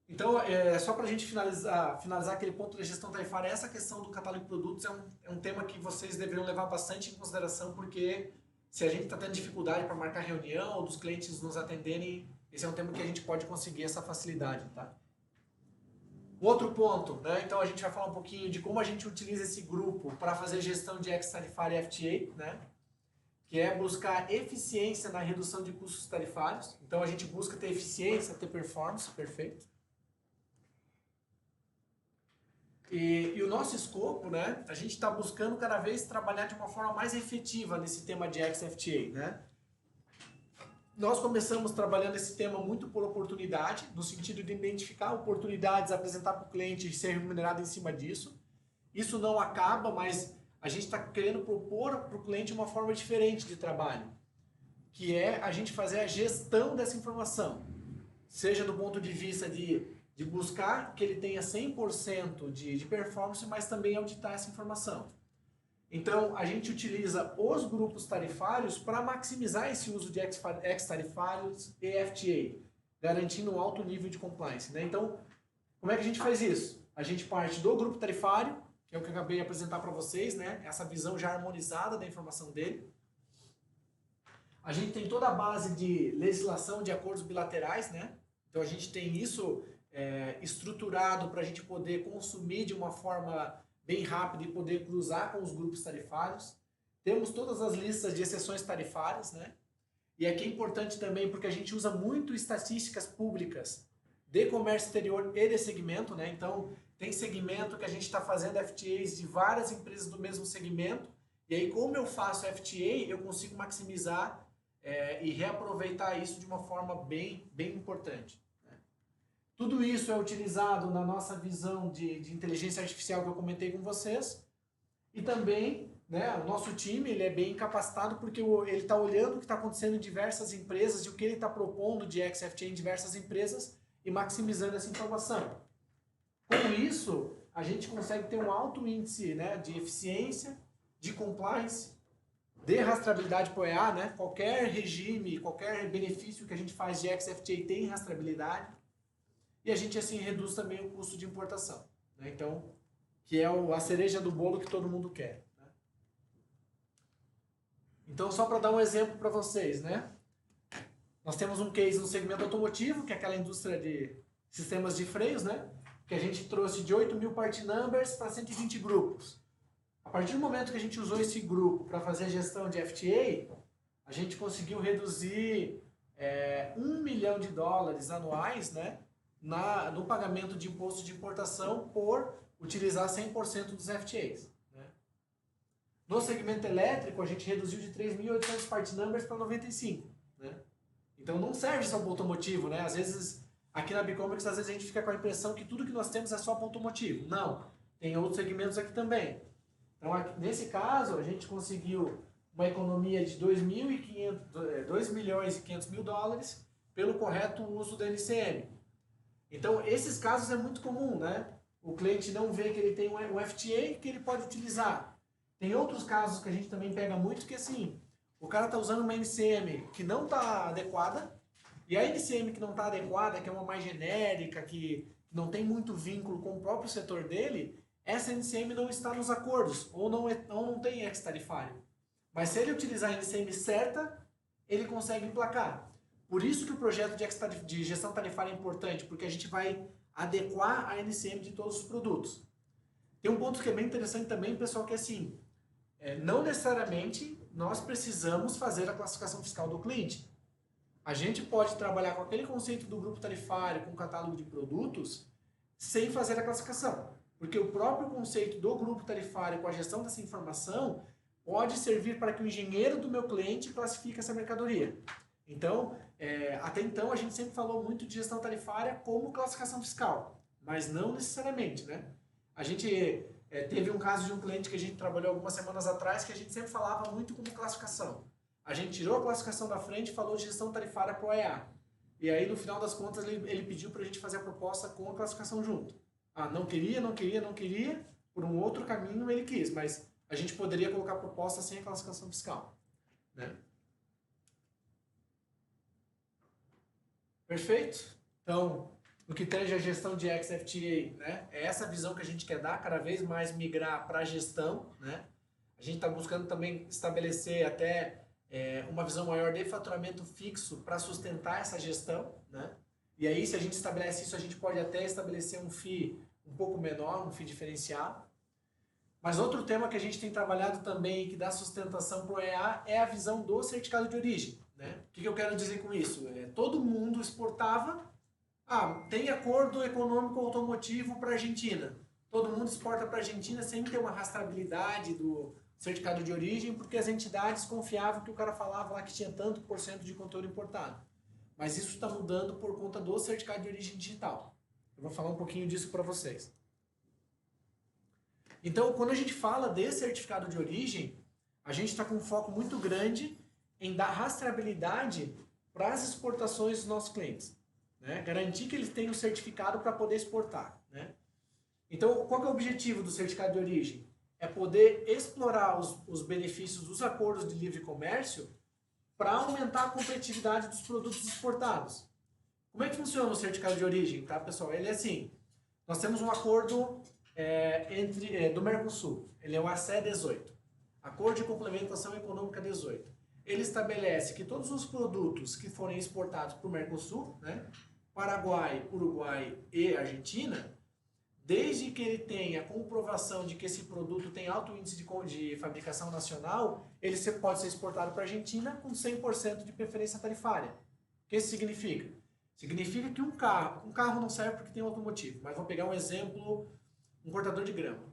Speaker 1: Então, só para a gente finalizar aquele ponto da gestão tarifária, essa questão do catálogo de produtos é um tema que vocês deveriam levar bastante em consideração, porque se a gente está tendo dificuldade para marcar reunião ou dos clientes nos atenderem, esse é um tema que a gente pode conseguir essa facilidade. Tá? Outro ponto, né? Então a gente vai falar um pouquinho de como a gente utiliza esse grupo para fazer gestão de ex-tarifária e FTA, né? Que é buscar eficiência na redução de custos tarifários. Então a gente busca ter eficiência, ter performance, perfeito. E o nosso escopo, né, a gente está buscando cada vez trabalhar de uma forma mais efetiva nesse tema de ex-FTA, né? Nós começamos trabalhando esse tema muito por oportunidade, no sentido de identificar oportunidades, apresentar para o cliente e ser remunerado em cima disso. Isso não acaba, mas a gente está querendo propor para o cliente uma forma diferente de trabalho, que é a gente fazer a gestão dessa informação, seja do ponto de vista de buscar que ele tenha 100% de performance, mas também auditar essa informação. Então, a gente utiliza os grupos tarifários para maximizar esse uso de ex-tarifários e FTA, garantindo um alto nível de compliance. Né? Então, como é que a gente faz isso? A gente parte do grupo tarifário, que é o que eu acabei de apresentar para vocês, né? Essa visão já harmonizada da informação dele. A gente tem toda a base de legislação de acordos bilaterais, né? Então, a gente tem isso estruturado para a gente poder consumir de uma forma bem rápida e poder cruzar com os grupos tarifários. Temos todas as listas de exceções tarifárias, né? E aqui é importante também porque a gente usa muito estatísticas públicas de comércio exterior e de segmento, né? Então, tem segmento que a gente está fazendo FTAs de várias empresas do mesmo segmento, e aí como eu faço FTA, eu consigo maximizar e reaproveitar isso de uma forma bem importante. Tudo isso é utilizado na nossa visão de inteligência artificial que eu comentei com vocês. E também, né, o nosso time ele é bem capacitado porque ele está olhando o que está acontecendo em diversas empresas e o que ele está propondo de XFTA em diversas empresas e maximizando essa informação. Com isso, a gente consegue ter um alto índice, né, de eficiência, de compliance, de rastreabilidade para o EA. Né? Qualquer regime, qualquer benefício que a gente faz de XFTA tem rastreabilidade. E a gente assim reduz também o custo de importação, né? Então, que é a cereja do bolo que todo mundo quer. Né? Então, só para dar um exemplo para vocês, né? Nós temos um case no segmento automotivo, que é aquela indústria de sistemas de freios, né? Que a gente trouxe de 8.000 part numbers para 120 grupos. A partir do momento que a gente usou esse grupo para fazer a gestão de FTA, a gente conseguiu reduzir $1 milhão anuais, né, no pagamento de imposto de importação por utilizar 100% dos FTAs. Né? No segmento elétrico, a gente reduziu de 3.800 part numbers para 95. Né? Então não serve só para o automotivo, né? Às vezes, aqui na Bicomics, às vezes a gente fica com a impressão que tudo que nós temos é só para o automotivo. Não, tem outros segmentos aqui também. Então, aqui, nesse caso, a gente conseguiu uma economia de $2 milhões e 500 mil pelo correto uso da NCM. Então, esses casos é muito comum, né? O cliente não vê que ele tem um FTA que ele pode utilizar. Tem outros casos que a gente também pega muito, que assim, o cara está usando uma NCM que não está adequada, e a NCM que não está adequada, que é uma mais genérica, que não tem muito vínculo com o próprio setor dele, essa NCM não está nos acordos, ou não tem ex-tarifário. Mas se ele utilizar a NCM certa, ele consegue emplacar. Por isso que o projeto de gestão tarifária é importante, porque a gente vai adequar a NCM de todos os produtos. Tem um ponto que é bem interessante também, pessoal, que é assim, não necessariamente nós precisamos fazer a classificação fiscal do cliente. A gente pode trabalhar com aquele conceito do grupo tarifário, com o catálogo de produtos, sem fazer a classificação. Porque o próprio conceito do grupo tarifário com a gestão dessa informação pode servir para que o engenheiro do meu cliente classifique essa mercadoria. Então, até então a gente sempre falou muito de gestão tarifária como classificação fiscal, mas não necessariamente, né? A gente teve um caso de um cliente que a gente trabalhou algumas semanas atrás que a gente sempre falava muito como classificação. A gente tirou a classificação da frente e falou de gestão tarifária para o EA. E aí, no final das contas, ele pediu para a gente fazer a proposta com a classificação junto. Ah, não queria, por um outro caminho ele quis, mas a gente poderia colocar a proposta sem a classificação fiscal. Né? Perfeito? Então, no que tange a gestão de ex-FTA, né, é essa visão que a gente quer dar, cada vez mais migrar para a gestão. Né? A gente está buscando também estabelecer até uma visão maior de faturamento fixo para sustentar essa gestão. Né? E aí, se a gente estabelece isso, a gente pode até estabelecer um FII um pouco menor, um FII diferenciado. Mas outro tema que a gente tem trabalhado também, que dá sustentação para o EA, é a visão do certificado de origem. Né? O que eu quero dizer com isso? Todo mundo exportava, tem acordo econômico automotivo para a Argentina. Todo mundo exporta para a Argentina sem ter uma rastreabilidade do certificado de origem, porque as entidades confiavam que o cara falava lá que tinha tanto por cento de conteúdo importado. Mas isso está mudando por conta do certificado de origem digital. Eu vou falar um pouquinho disso para vocês. Então, quando a gente fala de certificado de origem, a gente está com um foco muito grande em dar rastreabilidade para as exportações dos nossos clientes. Né? Garantir que eles tenham o certificado para poder exportar. Né? Então, qual que é o objetivo do certificado de origem? É poder explorar os benefícios dos acordos de livre comércio para aumentar a competitividade dos produtos exportados. Como é que funciona o certificado de origem, tá, pessoal? Ele é assim, nós temos um acordo do Mercosul, ele é o ACE 18, Acordo de Complementação Econômica 18. Ele estabelece que todos os produtos que forem exportados para o Mercosul, né, Paraguai, Uruguai e Argentina, desde que ele tenha comprovação de que esse produto tem alto índice de fabricação nacional, ele pode ser exportado para a Argentina com 100% de preferência tarifária. O que isso significa? Significa que um carro não serve porque tem automotivo, mas vou pegar um exemplo, um cortador de grama.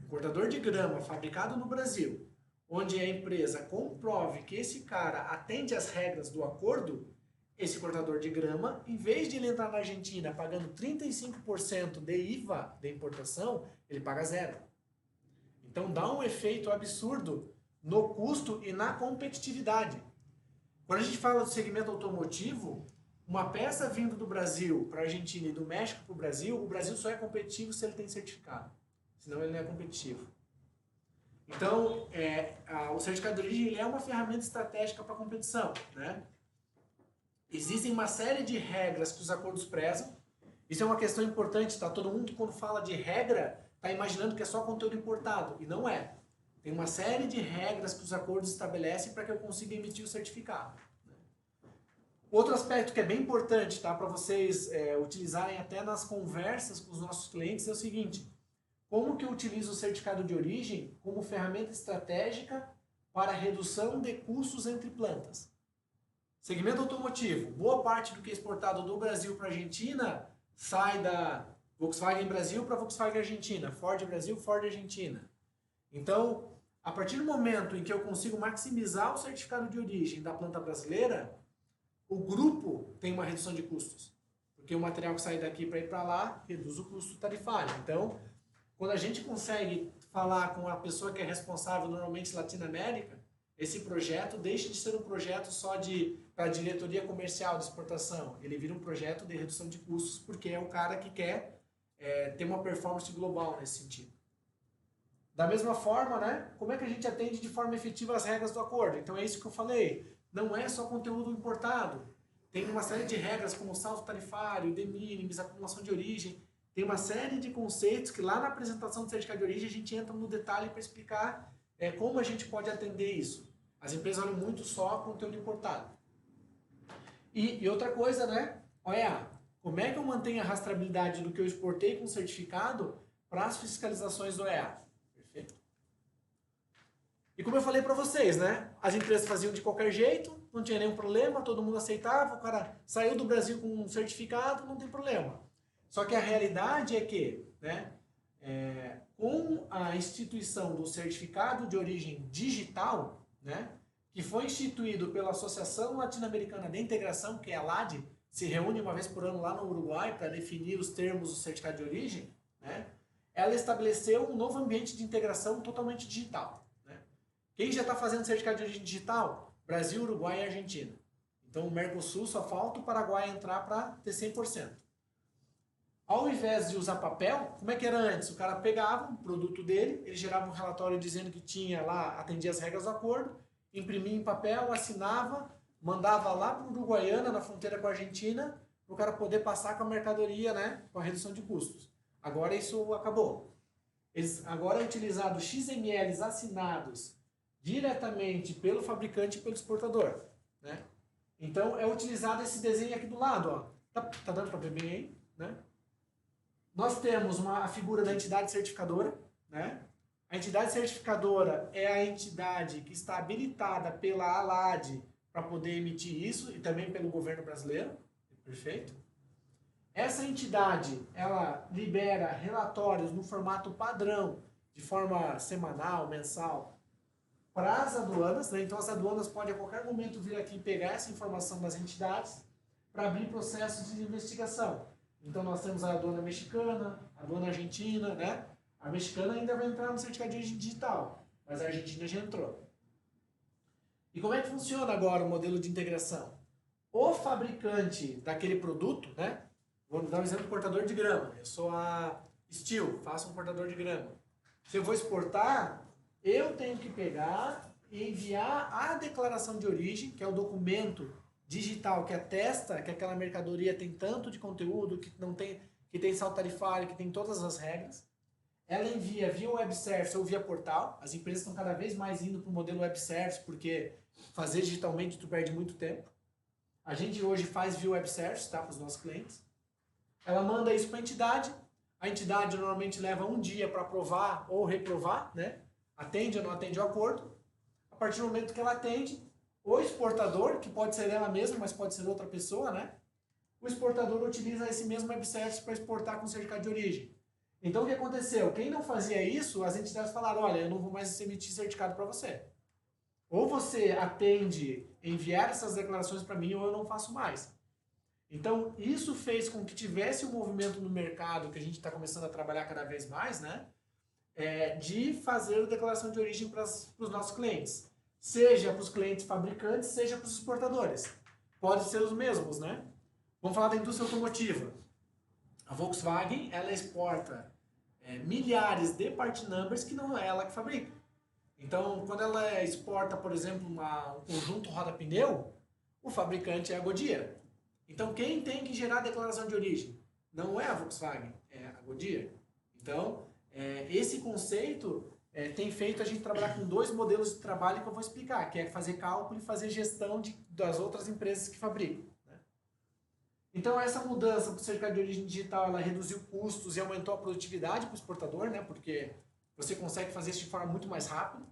Speaker 1: Um cortador de grama fabricado no Brasil, onde a empresa comprove que esse cara atende às regras do acordo, esse cortador de grama, em vez de ele entrar na Argentina pagando 35% de IVA de importação, ele paga zero. Então dá um efeito absurdo no custo e na competitividade. Quando a gente fala do segmento automotivo, uma peça vindo do Brasil para a Argentina e do México para o Brasil só é competitivo se ele tem certificado. Senão ele não é competitivo. Então, o certificado de origem ele é uma ferramenta estratégica para a competição. Né? Existem uma série de regras que os acordos prezam. Isso é uma questão importante, tá? Todo mundo, quando fala de regra, está imaginando que é só conteúdo importado. E não é. Tem uma série de regras que os acordos estabelecem para que eu consiga emitir o certificado. Outro aspecto que é bem importante, tá, para vocês utilizarem até nas conversas com os nossos clientes é o seguinte: como que eu utilizo o certificado de origem como ferramenta estratégica para redução de custos entre plantas? Segmento automotivo, boa parte do que é exportado do Brasil para a Argentina sai da Volkswagen Brasil para Volkswagen Argentina, Ford Brasil, Ford Argentina. Então, a partir do momento em que eu consigo maximizar o certificado de origem da planta brasileira, o grupo tem uma redução de custos. Porque o material que sai daqui para ir para lá reduz o custo tarifário. Então, quando a gente consegue falar com a pessoa que é responsável, normalmente Latinoamérica, esse projeto deixa de ser um projeto só para a diretoria comercial de exportação. Ele vira um projeto de redução de custos, porque é o cara que quer ter uma performance global nesse sentido. Da mesma forma, né, como é que a gente atende de forma efetiva as regras do acordo? Então é isso que eu falei. Não é só conteúdo importado. Tem uma série de regras como saldo tarifário, de minimis, acumulação de origem. Tem uma série de conceitos que lá na apresentação do certificado de origem a gente entra no detalhe para explicar como a gente pode atender isso. As empresas olham muito só conteúdo importado. E outra coisa, né? Olha, como é que eu mantenho a rastreabilidade do que eu exportei com certificado para as fiscalizações do EA? Perfeito? E como eu falei para vocês, né? As empresas faziam de qualquer jeito, não tinha nenhum problema, todo mundo aceitava, o cara saiu do Brasil com um certificado, não tem problema. Só que a realidade é que, né, com a instituição do certificado de origem digital, né, que foi instituído pela Associação Latino-Americana de Integração, que é a LAD, se reúne uma vez por ano lá no Uruguai para definir os termos do certificado de origem, né, ela estabeleceu um novo ambiente de integração totalmente digital. Né? Quem já está fazendo certificado de origem digital? Brasil, Uruguai e Argentina. Então o Mercosul só falta o Paraguai entrar para ter 100%. Ao invés de usar papel, como é que era antes? O cara pegava o produto dele, ele gerava um relatório dizendo que tinha lá, atendia as regras do acordo, imprimia em papel, assinava, mandava lá para o Uruguaiana, na fronteira com a Argentina, para o cara poder passar com a mercadoria, né, com a redução de custos. Agora isso acabou. Agora é utilizado XMLs assinados diretamente pelo fabricante e pelo exportador. Né? Então é utilizado esse desenho aqui do lado. Ó. Tá dando para ver bem aí? Né? Nós temos a figura da entidade certificadora. Né? A entidade certificadora é a entidade que está habilitada pela ALAD para poder emitir isso e também pelo governo brasileiro. Perfeito? Essa entidade, ela libera relatórios no formato padrão, de forma semanal, mensal, para as aduanas. Né? Então as aduanas podem a qualquer momento vir aqui pegar essa informação das entidades para abrir processos de investigação. Então nós temos a aduana mexicana, a aduana argentina, né? A mexicana ainda vai entrar no certificado de origem digital, mas a Argentina já entrou. E como é que funciona agora o modelo de integração? O fabricante daquele produto, né? Vou dar um exemplo do cortador de grama. Eu sou a Steel, faço um cortador de grama. Se eu vou exportar, eu tenho que pegar e enviar a declaração de origem, que é o documento digital que atesta que aquela mercadoria tem tanto de conteúdo, que tem saldo tarifário, que tem todas as regras. Ela envia via web service ou via portal. As empresas estão cada vez mais indo para o modelo web service, porque fazer digitalmente tu perde muito tempo. A gente hoje faz via web service, tá, para os nossos clientes. Ela manda isso para a entidade normalmente leva um dia para aprovar ou reprovar, né? Atende ou não atende o acordo. A partir do momento que ela atende, o exportador, que pode ser ela mesma, mas pode ser outra pessoa, né? O exportador utiliza esse mesmo web service para exportar com certificado de origem. Então o que aconteceu? Quem não fazia isso, as entidades falaram, olha, eu não vou mais emitir certificado para você. Ou você atende enviar essas declarações para mim, ou eu não faço mais. Então, isso fez com que tivesse um movimento no mercado, que a gente está começando a trabalhar cada vez mais, né? De fazer a declaração de origem para os nossos clientes. Seja para os clientes fabricantes, seja para os exportadores. Pode ser os mesmos, né? Vamos falar da indústria automotiva. A Volkswagen, ela exporta milhares de part numbers que não é ela que fabrica. Então, quando ela exporta, por exemplo, um conjunto roda-pneu, o fabricante é a Goodyear. Então, quem tem que gerar a declaração de origem? Não é a Volkswagen, é a Goodyear. Então, esse conceito tem feito a gente trabalhar com dois modelos de trabalho que eu vou explicar, que é fazer cálculo e fazer gestão das outras empresas que fabricam. Né? Então, essa mudança para o certificado de origem digital, ela reduziu custos e aumentou a produtividade para o exportador, né? Porque você consegue fazer isso de forma muito mais rápida,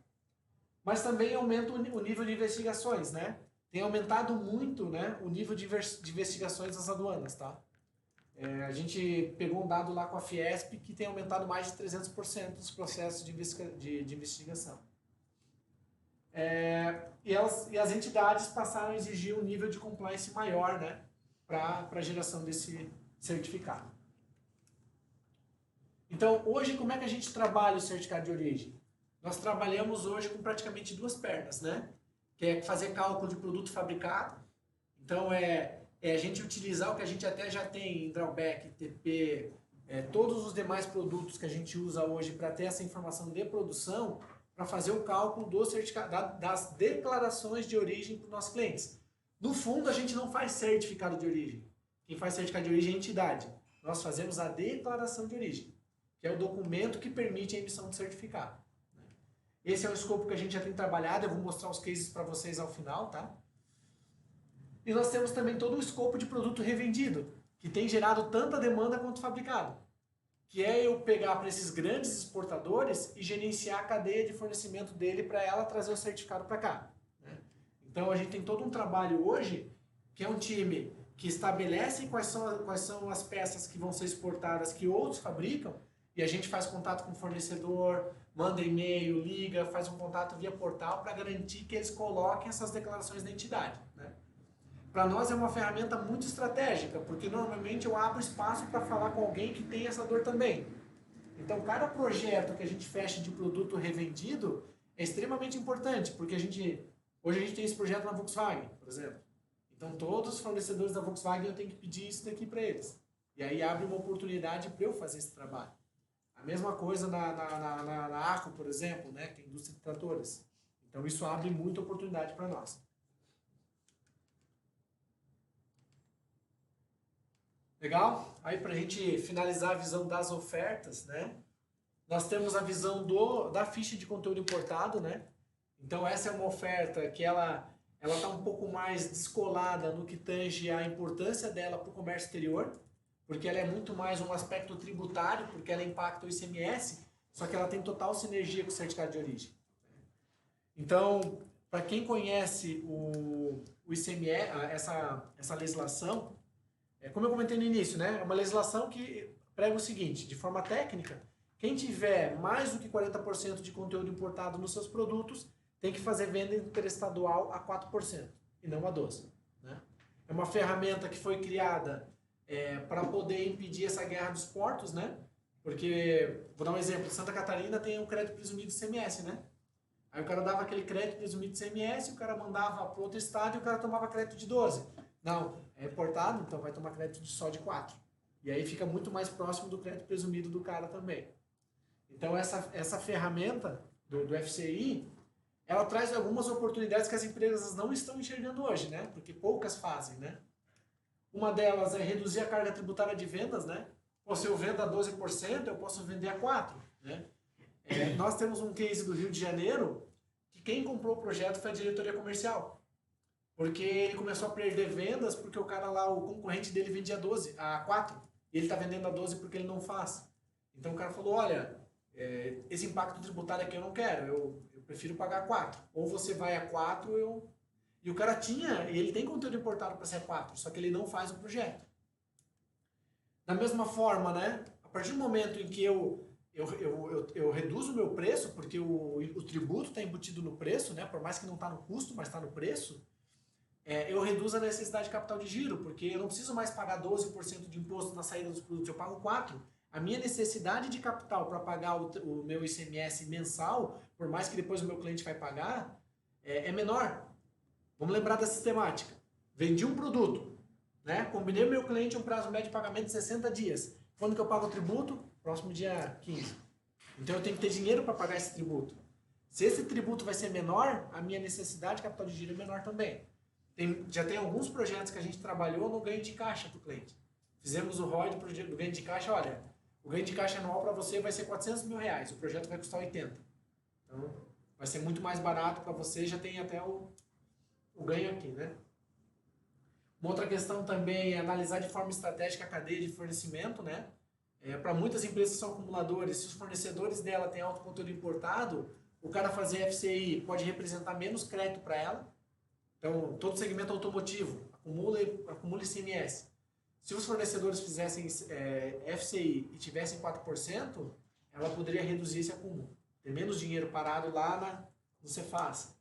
Speaker 1: mas também aumenta o nível de investigações, né? Tem aumentado muito, né, o nível de investigações das aduanas, tá? A gente pegou um dado lá com a Fiesp que tem aumentado mais de 300% os processos de investigação. E as entidades passaram a exigir um nível de compliance maior, né, para a geração desse certificado. Então, hoje, como é que a gente trabalha o certificado de origem? Nós trabalhamos hoje com praticamente duas pernas, né? Que é fazer cálculo de produto fabricado. Então, é a gente utilizar o que a gente até já tem em drawback, TP, todos os demais produtos que a gente usa hoje para ter essa informação de produção, para fazer o cálculo do certificado, das declarações de origem para os nossos clientes. No fundo, a gente não faz certificado de origem. Quem faz certificado de origem é a entidade. Nós fazemos a declaração de origem, que é o documento que permite a emissão de certificado. Esse é o escopo que a gente já tem trabalhado, eu vou mostrar os cases para vocês ao final, tá? E nós temos também todo o escopo de produto revendido, que tem gerado tanta demanda quanto fabricado. Que é eu pegar para esses grandes exportadores e gerenciar a cadeia de fornecimento dele para ela trazer o certificado para cá. Né? Então a gente tem todo um trabalho hoje, que é um time que estabelece quais são as peças que vão ser exportadas que outros fabricam, e a gente faz contato com o fornecedor, manda e-mail, liga, faz um contato via portal para garantir que eles coloquem essas declarações da entidade. Né? Para nós é uma ferramenta muito estratégica, porque normalmente eu abro espaço para falar com alguém que tem essa dor também. Então, cada projeto que a gente fecha de produto revendido é extremamente importante, porque hoje a gente tem esse projeto na Volkswagen, por exemplo. Então, todos os fornecedores da Volkswagen eu tenho que pedir isso daqui para eles. E aí abre uma oportunidade para eu fazer esse trabalho. A mesma coisa na ACO, por exemplo, né, que é a indústria de tratores. Então, isso abre muita oportunidade para nós. Legal? Aí, para a gente finalizar a visão das ofertas, né, nós temos a visão da ficha de conteúdo importado, né? Então, essa é uma oferta que ela está um pouco mais descolada no que tange a importância dela para o comércio exterior, porque ela é muito mais um aspecto tributário, porque ela impacta o ICMS, só que ela tem total sinergia com o certificado de origem. Então, para quem conhece o ICMS, essa legislação, como eu comentei no início, né, é uma legislação que prega o seguinte, de forma técnica, quem tiver mais do que 40% de conteúdo importado nos seus produtos, tem que fazer venda interestadual a 4%, e não a 12%. Né? É uma ferramenta que foi criada para poder impedir essa guerra dos portos, né? Porque, vou dar um exemplo, Santa Catarina tem um crédito presumido de ICMS, né? Aí o cara dava aquele crédito presumido de ICMS, o cara mandava para outro estado e o cara tomava crédito de 12. Não, é importado, então vai tomar crédito só de 4. E aí fica muito mais próximo do crédito presumido do cara também. Então essa ferramenta do FCI, ela traz algumas oportunidades que as empresas não estão enxergando hoje, né? Porque poucas fazem, né? Uma delas é reduzir a carga tributária de vendas, né? Ou se eu vendo a 12%, eu posso vender a 4%. Né? Nós temos um case do Rio de Janeiro, que quem comprou o projeto foi a diretoria comercial. Porque ele começou a perder vendas porque o cara lá, o concorrente dele vendia a 4%. E ele está vendendo a 12% porque ele não faz. Então o cara falou, olha, esse impacto tributário aqui eu não quero, eu prefiro pagar 4%. Ou você vai a 4%, E o cara ele tem conteúdo importado para ser 4, só que ele não faz o projeto. Da mesma forma, né? A partir do momento em que eu reduzo o meu preço, porque o tributo está embutido no preço, né? Por mais que não está no custo, mas está no preço, eu reduzo a necessidade de capital de giro, porque eu não preciso mais pagar 12% de imposto na saída dos produtos, eu pago 4%. A minha necessidade de capital para pagar o meu ICMS mensal, por mais que depois o meu cliente vai pagar, é menor. Vamos lembrar da sistemática. Vendi um produto, né? Combinei com o meu cliente um prazo médio de pagamento de 60 dias. Quando que eu pago o tributo? Próximo dia 15. Então eu tenho que ter dinheiro para pagar esse tributo. Se esse tributo vai ser menor, a minha necessidade de capital de giro é menor também. Já tem alguns projetos que a gente trabalhou no ganho de caixa para o cliente. Fizemos o ROI do ganho de caixa, olha, o ganho de caixa anual para você vai ser R$400 mil, o projeto vai custar 80. Então, vai ser muito mais barato para você, já tem até o ganho aqui, né? Uma outra questão também é analisar de forma estratégica a cadeia de fornecimento, né? Para muitas empresas que são acumuladores, se os fornecedores dela têm alto conteúdo importado, o cara fazer FCI pode representar menos crédito para ela. Então, todo segmento automotivo acumula ICMS. Se os fornecedores fizessem FCI e tivessem 4%, ela poderia reduzir esse acúmulo. Ter menos dinheiro parado lá no Cefaz.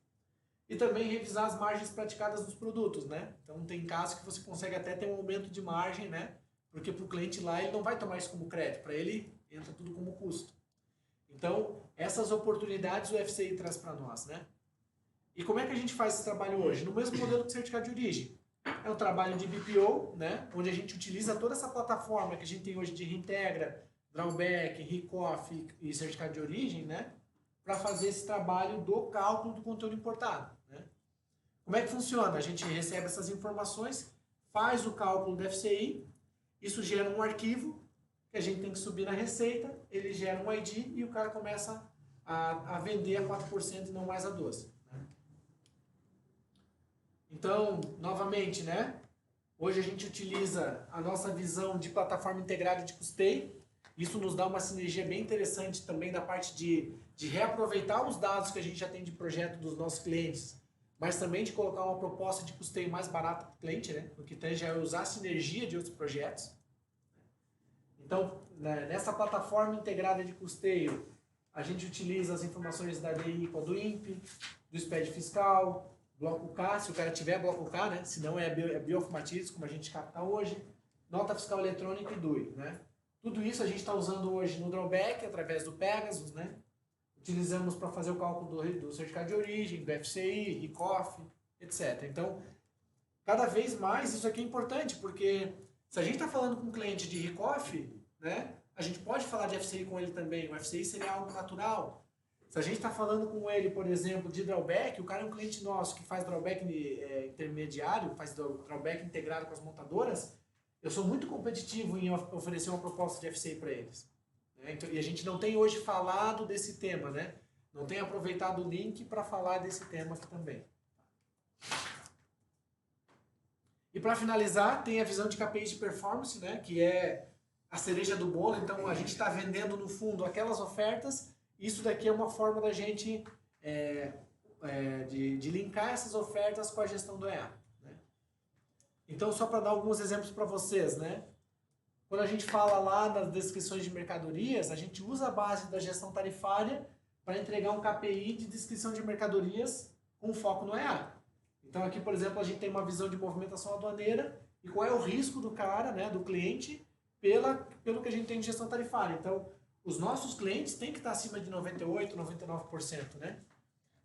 Speaker 1: E também revisar as margens praticadas dos produtos, né? Então, tem casos que você consegue até ter um aumento de margem, né? Porque para o cliente lá, ele não vai tomar isso como crédito. Para ele, entra tudo como custo. Então, essas oportunidades o FCI traz para nós, né? E como é que a gente faz esse trabalho hoje? No mesmo modelo que certificado de origem. É um trabalho de BPO, né? Onde a gente utiliza toda essa plataforma que a gente tem hoje de Reintegra, Drawback, Recoff e certificado de origem, né? Para fazer esse trabalho do cálculo do conteúdo importado, né? Como é que funciona? A gente recebe essas informações, faz o cálculo do FCI, isso gera um arquivo que a gente tem que subir na receita, ele gera um ID e o cara começa a vender a 4% e não mais a 12%. Né? Então, novamente, né? Hoje a gente utiliza a nossa visão de plataforma integrada de custeio. Isso nos dá uma sinergia bem interessante também da parte de reaproveitar os dados que a gente já tem de projeto dos nossos clientes, mas também de colocar uma proposta de custeio mais barata para o cliente, né? O que tem já é usar a sinergia de outros projetos. Então, né, nessa plataforma integrada de custeio, a gente utiliza as informações da DI com a do INPE, do SPED fiscal, bloco K, se o cara tiver bloco K, né? Se não é bioinformatismo, como a gente capta hoje, nota fiscal eletrônica e DUI, né? Tudo isso a gente está usando hoje no Drawback, através do Pegasus, né? Utilizamos para fazer o cálculo do certificado de origem, do FCI, Recoff, etc. Então, cada vez mais isso aqui é importante, porque se a gente está falando com um cliente de Recoff, né? A gente pode falar de FCI com ele também, o FCI seria algo natural. Se a gente está falando com ele, por exemplo, de Drawback, o cara é um cliente nosso que faz Drawback intermediário, faz Drawback integrado com as montadoras, eu sou muito competitivo em oferecer uma proposta de FCI para eles. Né? Então, e a gente não tem hoje falado desse tema, né? Não tem aproveitado o link para falar desse tema aqui também. E para finalizar, tem a visão de KPIs de performance, né? Que é a cereja do bolo. Então, a gente está vendendo, no fundo, aquelas ofertas. Isso daqui é uma forma da gente de linkar essas ofertas com a gestão do EA. Né? Então, só para dar alguns exemplos para vocês, né? Quando a gente fala lá nas descrições de mercadorias, a gente usa a base da gestão tarifária para entregar um KPI de descrição de mercadorias com foco no EA. Então, aqui, por exemplo, a gente tem uma visão de movimentação aduaneira e qual é o risco do cara, né, do cliente, pelo que a gente tem de gestão tarifária. Então, os nossos clientes têm que estar acima de 98%, 99%, né?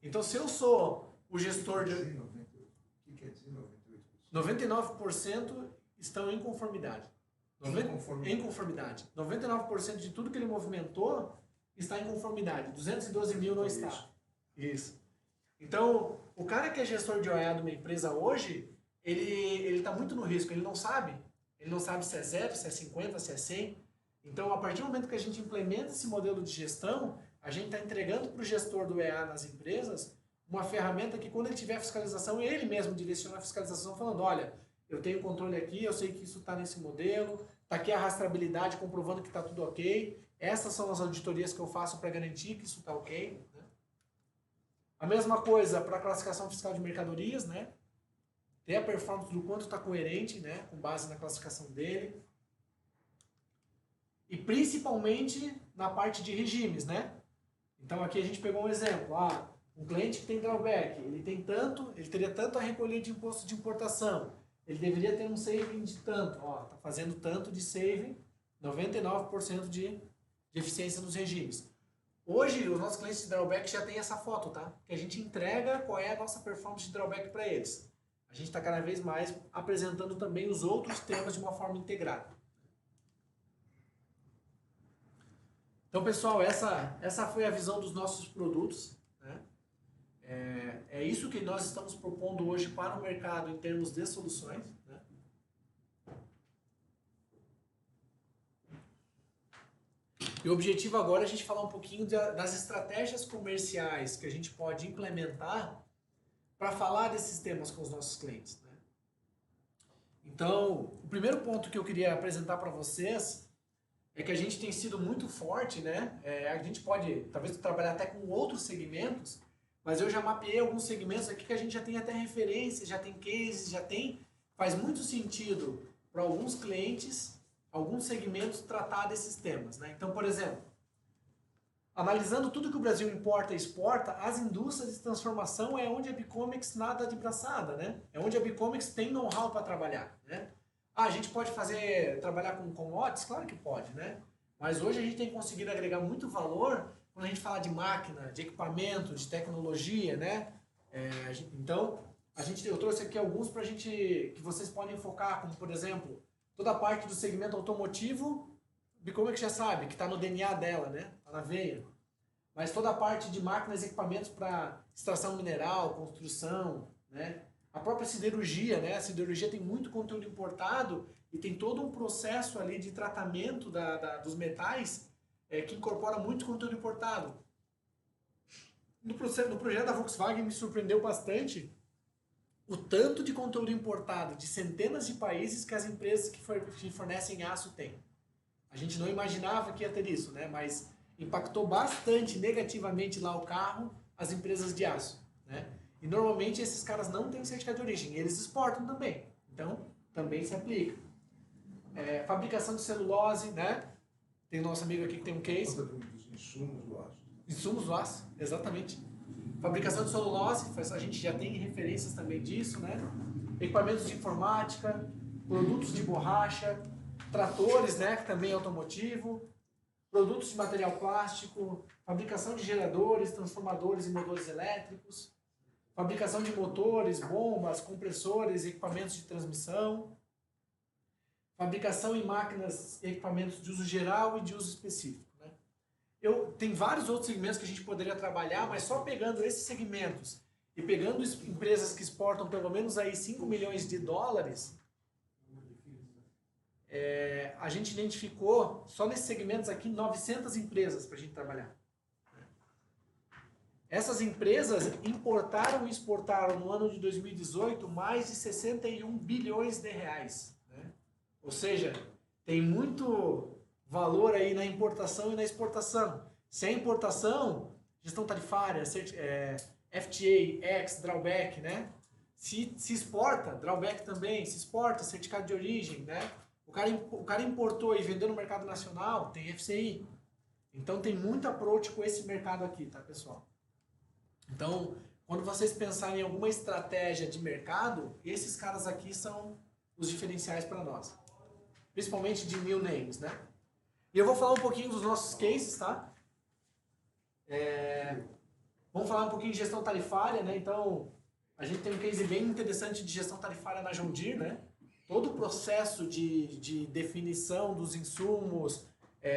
Speaker 1: Então, se eu sou o gestor de... O que quer dizer 98%? 99% estão em conformidade. Em conformidade. 99% de tudo que ele movimentou está em conformidade. 212 mil não está. Isso. Então, o cara que é gestor de OEA de uma empresa hoje, ele está muito no risco, ele não sabe. Ele não sabe se é 0, se é 50, se é 100. Então, a partir do momento que a gente implementa esse modelo de gestão, a gente está entregando para o gestor do EA nas empresas uma ferramenta que, quando ele tiver fiscalização, ele mesmo direciona a fiscalização falando, olha, eu tenho controle aqui, eu sei que isso está nesse modelo, está aqui a rastreabilidade comprovando que está tudo ok, essas são as auditorias que eu faço para garantir que isso está ok. Né? A mesma coisa para a classificação fiscal de mercadorias, né? Ter a performance do quanto está coerente, né? Com base na classificação dele. E principalmente na parte de regimes, né? Então aqui a gente pegou um exemplo. Um cliente que tem drawback, ele teria tanto a recolher de imposto de importação. Ele deveria ter um saving de tanto. Está fazendo tanto de saving, 99% de eficiência nos regimes. Hoje, os nossos clientes de drawback já têm essa foto, tá? Que a gente entrega qual é a nossa performance de drawback para eles. A gente está cada vez mais apresentando também os outros temas de uma forma integrada. Então, pessoal, essa foi a visão dos nossos produtos. Né? É isso que nós estamos propondo hoje para o mercado em termos de soluções. Né? E o objetivo agora é a gente falar um pouquinho das estratégias comerciais que a gente pode implementar para falar desses temas com os nossos clientes, né? Então, o primeiro ponto que eu queria apresentar para vocês é que a gente tem sido muito forte, né? A gente pode, talvez, trabalhar até com outros segmentos, mas eu já mapeei alguns segmentos aqui que a gente já tem até referências, já tem cases, faz muito sentido para alguns clientes, alguns segmentos tratar desses temas, né? Então, por exemplo, analisando tudo que o Brasil importa e exporta, as indústrias de transformação é onde a Bicomex nada de braçada, né? É onde a Bicomex tem know-how para trabalhar, né? A gente pode trabalhar com commodities? Claro que pode, né? Mas hoje a gente tem conseguido agregar muito valor quando a gente fala de máquina, de equipamento, de tecnologia, né? Então, eu trouxe aqui alguns para que vocês podem focar, como por exemplo, toda a parte do segmento automotivo, Bicomex já sabe, que está no DNA dela, né? Está na veia. Mas toda a parte de máquinas e equipamentos para extração mineral, construção, né? A própria siderurgia, né? A siderurgia tem muito conteúdo importado e tem todo um processo ali de tratamento dos metais que incorpora muito conteúdo importado. No projeto da Volkswagen me surpreendeu bastante o tanto de conteúdo importado de centenas de países que as empresas que fornecem aço têm. A gente não imaginava que ia ter isso, né? Mas impactou bastante negativamente lá o carro, as empresas de aço, né? E normalmente esses caras não têm certificado de origem, eles exportam também, então também se aplica. Fabricação de celulose, né? Tem nosso amigo aqui que tem um case.
Speaker 2: Insumos do aço.
Speaker 1: Insumos do aço, exatamente. Fabricação de celulose, a gente já tem referências também disso, né? Equipamentos de informática, produtos de borracha, tratores, né? Que também é automotivo, produtos de material plástico, fabricação de geradores, transformadores e motores elétricos, fabricação de motores, bombas, compressores e equipamentos de transmissão, fabricação em máquinas e equipamentos de uso geral e de uso específico, né? Tem vários outros segmentos que a gente poderia trabalhar, mas só pegando esses segmentos e pegando empresas que exportam pelo menos aí 5 milhões de dólares, a gente identificou, só nesses segmentos aqui, 900 empresas para a gente trabalhar. Essas empresas importaram e exportaram no ano de 2018 mais de 61 bilhões de reais, né? Ou seja, tem muito valor aí na importação e na exportação. Se é importação, gestão tarifária, FTA, X, drawback, né? Se exporta, drawback também. Se exporta, certificado de origem, né? O cara importou e vendeu no mercado nacional, tem FCI. Então tem muito approach com esse mercado aqui, tá, pessoal? Então, quando vocês pensarem em alguma estratégia de mercado, esses caras aqui são os diferenciais para nós. Principalmente de new names, né? E eu vou falar um pouquinho dos nossos cases, tá? Vamos falar um pouquinho de gestão tarifária, né? Então, a gente tem um case bem interessante de gestão tarifária na John Deere, né? Todo o processo de definição dos insumos,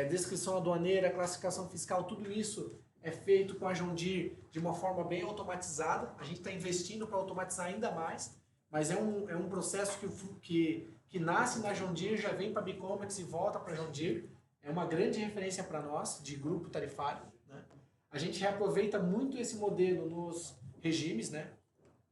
Speaker 1: descrição aduaneira, classificação fiscal, tudo isso é feito com a John Deere de uma forma bem automatizada. A gente está investindo para automatizar ainda mais, mas é um processo que nasce na John Deere, já vem para a Bicomex e volta para a John Deere. É uma grande referência para nós, de grupo tarifário, né? A gente reaproveita muito esse modelo nos regimes, né?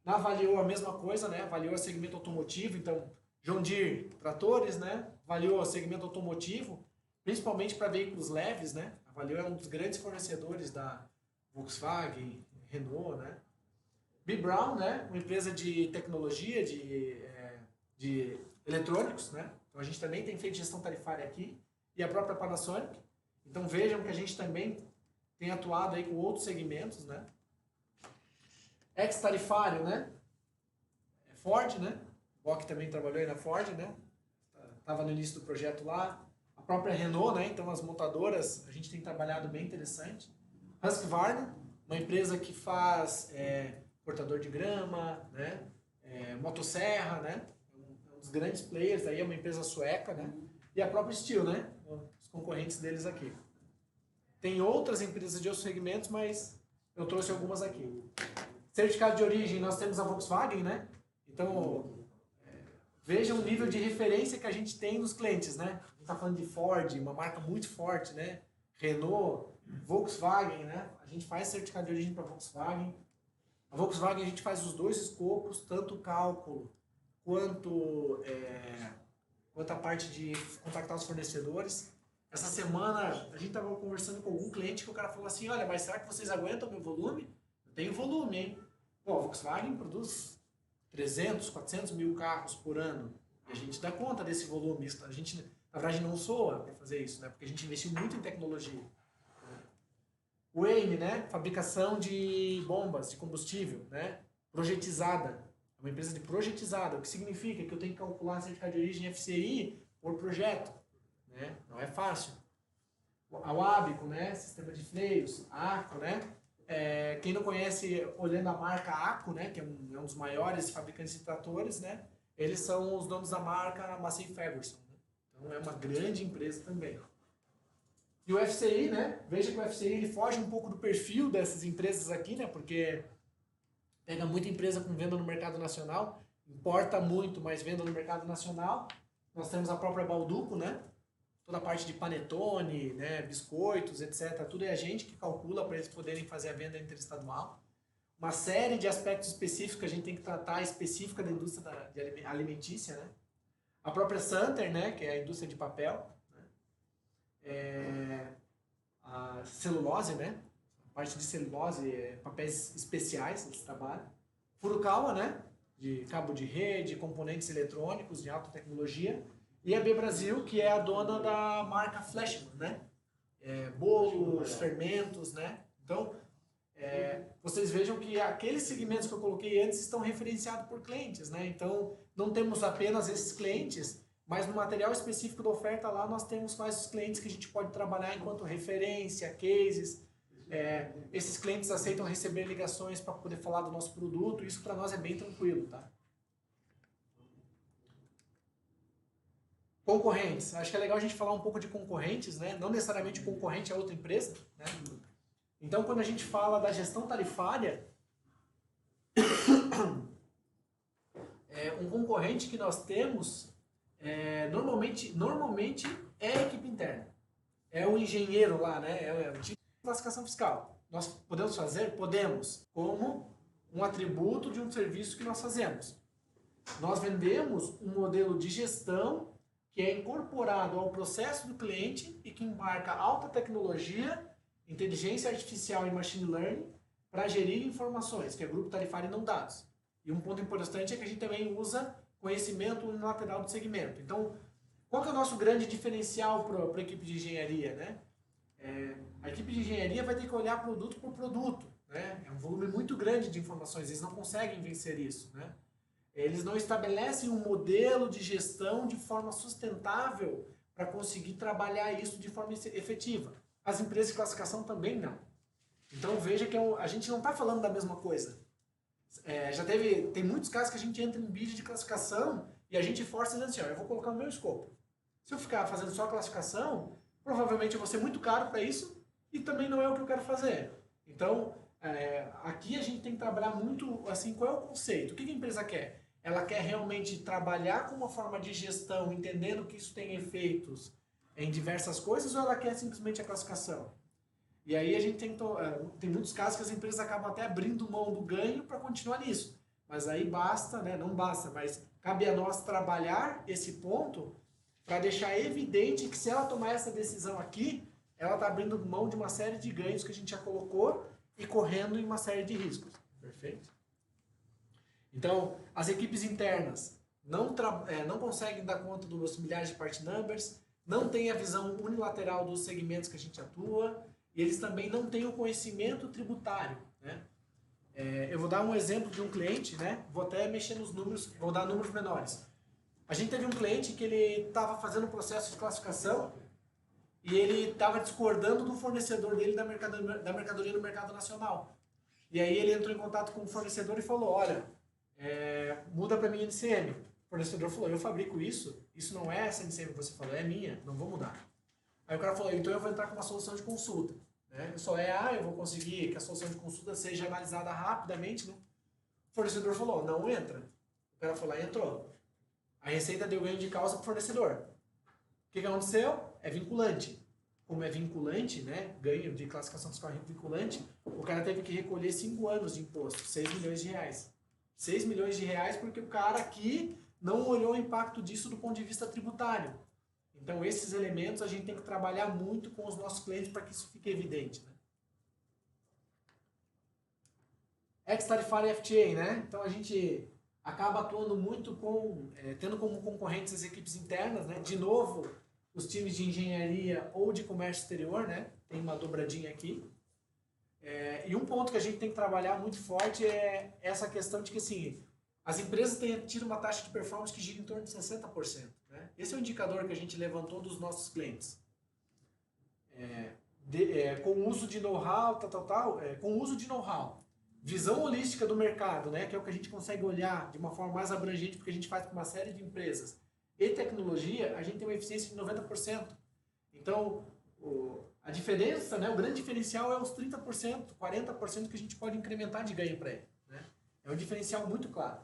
Speaker 1: Na Avaliou a mesma coisa, né? Avaliou o segmento automotivo, então John Deere, tratores, né? Avaliou o segmento automotivo, principalmente para veículos leves, né? A Valeo é um dos grandes fornecedores da Volkswagen, Renault, né? B. Brown, né? Uma empresa de tecnologia, de eletrônicos, né? Então a gente também tem feito gestão tarifária aqui. E a própria Panasonic. Então vejam que a gente também tem atuado aí com outros segmentos, né? Ex-tarifário, né? Ford, né? O Bock também trabalhou aí na Ford, né? Estava no início do projeto lá. A própria Renault, né? Então as montadoras, a gente tem trabalhado bem interessante. Husqvarna, uma empresa que faz cortador de grama, né? Motosserra, né? Um dos grandes players aí, é uma empresa sueca, né? E a própria Steel, né? Os concorrentes deles aqui. Tem outras empresas de outros segmentos, mas eu trouxe algumas aqui. Certificado de origem, nós temos a Volkswagen, né? Então, vejam o nível de referência que a gente tem nos clientes, né? A gente está falando de Ford, uma marca muito forte, né? Renault, Volkswagen, né? A gente faz certificado de origem para Volkswagen. A Volkswagen a gente faz os dois escopos, tanto o cálculo quanto, quanto a parte de contactar os fornecedores. Essa semana a gente estava conversando com algum cliente que o cara falou assim, olha, mas será que vocês aguentam o meu volume? Eu tenho volume, hein? Pô, a Volkswagen produz 300, 400 mil carros por ano. E a gente dá conta desse volume. A gente, na verdade, não soa para fazer isso, né? Porque a gente investiu muito em tecnologia. O EIME, né? Fabricação de bombas de combustível, né? Projetizada. É uma empresa de projetizada. O que significa que eu tenho que calcular a certificado de origem FCI por projeto, né? Não é fácil. A Wabico, né? Sistema de freios. A ACO, né? Quem não conhece, olhando a marca ACO, né? Que é um dos maiores fabricantes de tratores, né? Eles são os donos da marca Massey Ferguson, né? Então é uma grande empresa também. E o FCI, né? Veja que o FCI ele foge um pouco do perfil dessas empresas aqui, né? Porque pega muita empresa com venda no mercado nacional, importa muito, mas venda no mercado nacional. Nós temos a própria Balduco, né? Toda a parte de panetone, né? Biscoitos, etc. Tudo é a gente que calcula para eles poderem fazer a venda interestadual. Uma série de aspectos específicos que a gente tem que tratar, específica da indústria alimentícia, né? A própria Santer, né? Que é a indústria de papel. A celulose, né? A parte de celulose, papéis especiais, eles trabalham. Furukawa, né? De cabo de rede, componentes eletrônicos de alta tecnologia. E a B Brasil, que é a dona da marca Flashman, né? Bolos, fermentos, né? Então, vocês vejam que aqueles segmentos que eu coloquei antes estão referenciados por clientes, né? Então, não temos apenas esses clientes, mas no material específico da oferta lá nós temos quais os clientes que a gente pode trabalhar enquanto referência, cases. Esses clientes aceitam receber ligações para poder falar do nosso produto, isso para nós é bem tranquilo, tá? Concorrentes. Acho que é legal a gente falar um pouco de concorrentes, né? Não necessariamente o concorrente é outra empresa, né? Então, quando a gente fala da gestão tarifária, um concorrente que nós temos normalmente é a equipe interna. É o engenheiro lá, né? É o tipo de classificação fiscal. Nós podemos fazer? Podemos, como um atributo de um serviço que nós fazemos. Nós vendemos um modelo de gestão que é incorporado ao processo do cliente e que embarca alta tecnologia, inteligência artificial e machine learning para gerir informações, que é grupo tarifário e não dados. E um ponto importante é que a gente também usa conhecimento unilateral do segmento. Então, qual que é o nosso grande diferencial para a equipe de engenharia, né? A equipe de engenharia vai ter que olhar produto por produto, né? É um volume muito grande de informações, eles não conseguem vencer isso, né? Eles não estabelecem um modelo de gestão de forma sustentável para conseguir trabalhar isso de forma efetiva. As empresas de classificação também não. Então veja que a gente não está falando da mesma coisa. Tem muitos casos que a gente entra em bid de classificação e a gente força dizendo assim, ó, eu vou colocar no meu escopo. Se eu ficar fazendo só a classificação, provavelmente eu vou ser muito caro para isso e também não é o que eu quero fazer. Então, aqui a gente tem que trabalhar muito, assim, qual é o conceito? O que a empresa quer? Ela quer realmente trabalhar com uma forma de gestão, entendendo que isso tem efeitos em diversas coisas, ou ela quer simplesmente a classificação? E aí a gente tem muitos casos que as empresas acabam até abrindo mão do ganho para continuar nisso. Mas aí basta, né? Não basta, mas cabe a nós trabalhar esse ponto para deixar evidente que se ela tomar essa decisão aqui, ela está abrindo mão de uma série de ganhos que a gente já colocou e correndo em uma série de riscos. Perfeito? Então, as equipes internas não conseguem dar conta dos milhares de part numbers, não têm a visão unilateral dos segmentos que a gente atua, e eles também não têm o conhecimento tributário, né? Eu vou dar um exemplo de um cliente, né? Vou até mexer nos números, vou dar números menores. A gente teve um cliente que ele estava fazendo um processo de classificação e ele estava discordando do fornecedor dele da mercadoria no mercado nacional. E aí ele entrou em contato com o fornecedor e falou, olha, muda para mim NCM. O fornecedor falou, eu fabrico isso não é essa NCM que você falou, é minha, não vou mudar. Aí o cara falou, então eu vou entrar com uma solução de consulta. Né? Eu vou conseguir que a solução de consulta seja analisada rapidamente, né? O fornecedor falou, não entra. O cara falou, entrou. A Receita deu ganho de causa para o fornecedor. O que aconteceu? É vinculante. como é vinculante, né, ganho de classificação fiscal vinculante, o cara teve que recolher 5 anos de imposto, 6 milhões de reais. 6 milhões de reais porque o cara aqui não olhou o impacto disso do ponto de vista tributário. Então, esses elementos a gente tem que trabalhar muito com os nossos clientes para que isso fique evidente, né? Ex-tarifário FTA, né? Então, a gente acaba atuando muito com, tendo como concorrentes as equipes internas, né? De novo, os times de engenharia ou de comércio exterior, né? Tem uma dobradinha aqui. E um ponto que a gente tem que trabalhar muito forte é essa questão de que, assim, as empresas têm tido uma taxa de performance que gira em torno de 60%. Né? Esse é o indicador que a gente levantou dos nossos clientes. Com o uso de know-how, com o uso de know-how, visão holística do mercado, né? Que é o que a gente consegue olhar de uma forma mais abrangente, porque a gente faz com uma série de empresas, e tecnologia, a gente tem uma eficiência de 90%. Então, a diferença, né, o grande diferencial é os 30%, 40% que a gente pode incrementar de ganho para ele. Né? É um diferencial muito claro.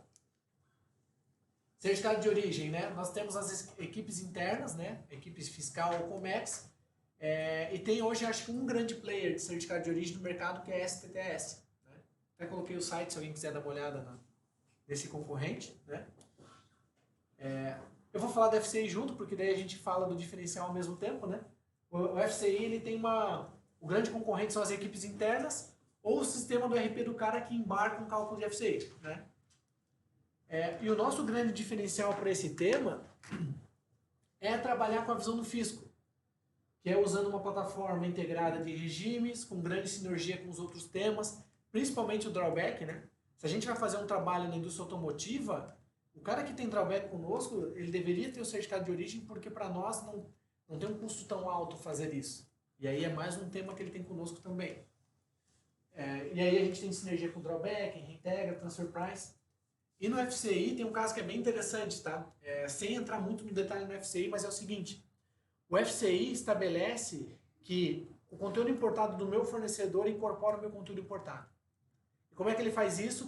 Speaker 1: Certificado de origem, né? Nós temos as equipes internas, né? Equipes fiscal ou Comex, e tem hoje, acho que um grande player de certificado de origem no mercado, que é a STTS. Né? Até coloquei o site, se alguém quiser dar uma olhada nesse concorrente. Né? Eu vou falar da FCI junto, porque daí a gente fala do diferencial ao mesmo tempo, né? O FCI, ele tem o grande concorrente são as equipes internas ou o sistema do RP do cara que embarca um cálculo de FCI, né? E o nosso grande diferencial para esse tema é trabalhar com a visão do fisco, que é usando uma plataforma integrada de regimes, com grande sinergia com os outros temas, principalmente o drawback, né? Se a gente vai fazer um trabalho na indústria automotiva, o cara que tem drawback conosco, ele deveria ter o certificado de origem, porque para nós não tem um custo tão alto fazer isso. E aí é mais um tema que ele tem conosco também. E aí a gente tem sinergia com o drawback, reintegra, transfer price. E no FCI tem um caso que é bem interessante, tá? Sem entrar muito no detalhe no FCI, mas é o seguinte. O FCI estabelece que o conteúdo importado do meu fornecedor incorpora o meu conteúdo importado. E como é que ele faz isso?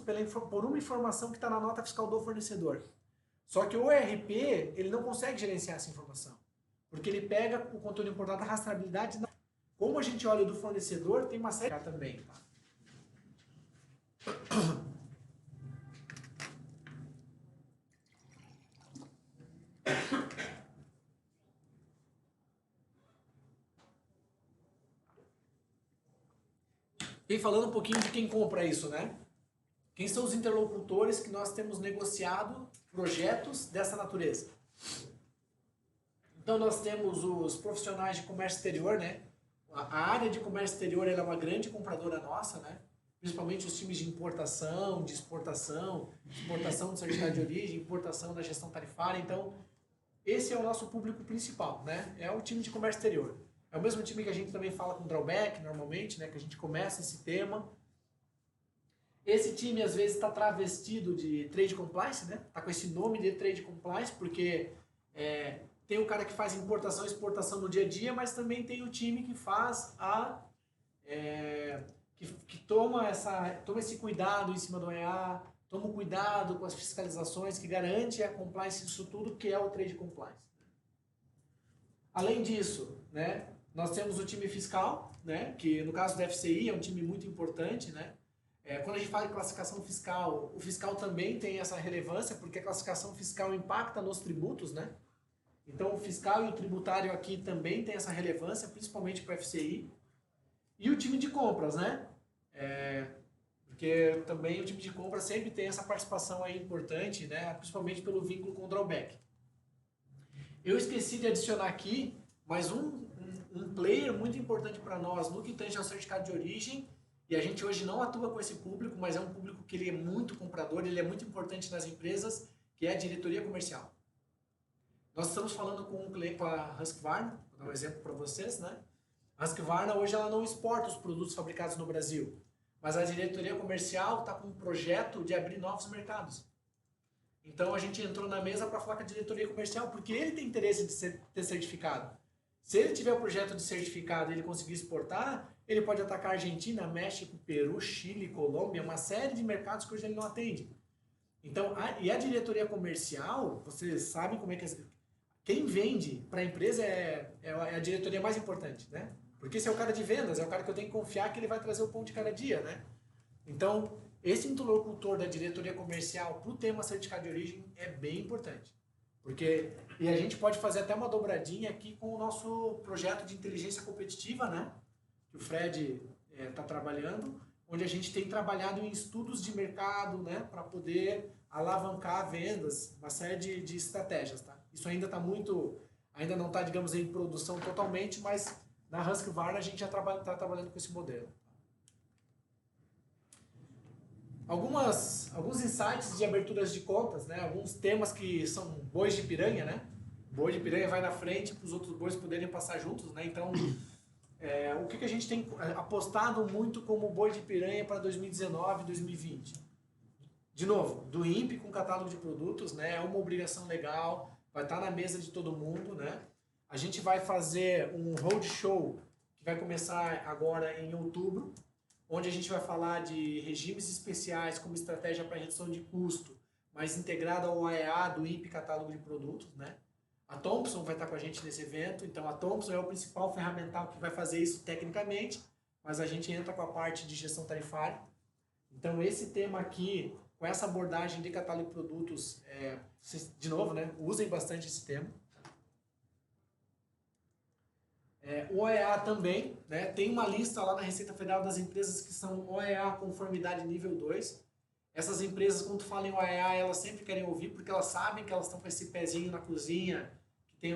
Speaker 1: Por uma informação que está na nota fiscal do fornecedor. Só que o ERP, ele não consegue gerenciar essa informação. Porque ele pega o conteúdo importado, a rastreabilidade. Como a gente olha do fornecedor, tem uma série também. Tá? E falando um pouquinho de quem compra isso, né? Quem são os interlocutores que nós temos negociado projetos dessa natureza? Então nós temos os profissionais de comércio exterior, né? A área de comércio exterior ela é uma grande compradora nossa, né? Principalmente os times de importação, de exportação do certificado de origem, importação da gestão tarifária. Então, esse é o nosso público principal, né? É o time de comércio exterior. É o mesmo time que a gente também fala com drawback, normalmente, né? Que a gente começa esse tema. Esse time, às vezes, está travestido de trade compliance, né? Está com esse nome de trade compliance, porque tem o cara que faz importação e exportação no dia a dia, mas também tem o time que faz que toma esse cuidado em cima do EA, toma o cuidado com as fiscalizações, que garante a compliance disso tudo, que é o trade compliance. Além disso, né, nós temos o time fiscal, né, que no caso da FCI é um time muito importante, né? Quando a gente fala de classificação fiscal, o fiscal também tem essa relevância, porque a classificação fiscal impacta nos tributos, né? Então o fiscal e o tributário aqui também tem essa relevância, principalmente para o FCI. E o time de compras, né? Porque também o time de compras sempre tem essa participação aí importante, né? Principalmente pelo vínculo com o drawback. Eu esqueci de adicionar aqui, mas um player muito importante para nós no que tange ao certificado de origem, e a gente hoje não atua com esse público, mas é um público que ele é muito comprador, ele é muito importante nas empresas, que é a diretoria comercial. Nós estamos falando com a Husqvarna, vou dar um exemplo para vocês, né? A Husqvarna hoje ela não exporta os produtos fabricados no Brasil, mas a diretoria comercial está com um projeto de abrir novos mercados. Então a gente entrou na mesa para falar com a diretoria comercial, porque ele tem interesse de ter certificado. Se ele tiver o projeto de certificado e ele conseguir exportar, ele pode atacar Argentina, México, Peru, Chile, Colômbia, uma série de mercados que hoje ele não atende. Então, e a diretoria comercial, vocês sabem como é que quem vende para a empresa é a diretoria mais importante, né? Porque esse é o cara de vendas, é o cara que eu tenho que confiar que ele vai trazer o pão de cada dia, né? Então, esse interlocutor da diretoria comercial para o tema certificado de origem é bem importante. E a gente pode fazer até uma dobradinha aqui com o nosso projeto de inteligência competitiva, né? Que o Fred está trabalhando, onde a gente tem trabalhado em estudos de mercado, né? Para poder alavancar vendas, uma série de estratégias, tá? Isso ainda está ainda não está, digamos, em produção totalmente, mas na Husqvarna a gente já está trabalhando com esse modelo. Alguns insights de aberturas de contas, né? Alguns temas que são bois de piranha, né? Boi de piranha vai na frente para os outros bois poderem passar juntos, né? Então, o que a gente tem apostado muito como boi de piranha para 2019 e 2020? De novo, do INPE com catálogo de produtos, né? É uma obrigação legal, vai estar na mesa de todo mundo, né? A gente vai fazer um roadshow que vai começar agora em outubro, onde a gente vai falar de regimes especiais como estratégia para redução de custo, mas integrada ao OEA do INPE Catálogo de Produtos, né? A Thompson vai estar com a gente nesse evento, então a Thompson é o principal ferramental que vai fazer isso tecnicamente, mas a gente entra com a parte de gestão tarifária. Então esse tema aqui, com essa abordagem de catálogo de produtos, de novo, né? Usem bastante esse tema. O OEA também, né? Tem uma lista lá na Receita Federal das empresas que são OEA conformidade nível 2. Essas empresas, quando falam em OEA, elas sempre querem ouvir, porque elas sabem que elas estão com esse pezinho na cozinha, que tem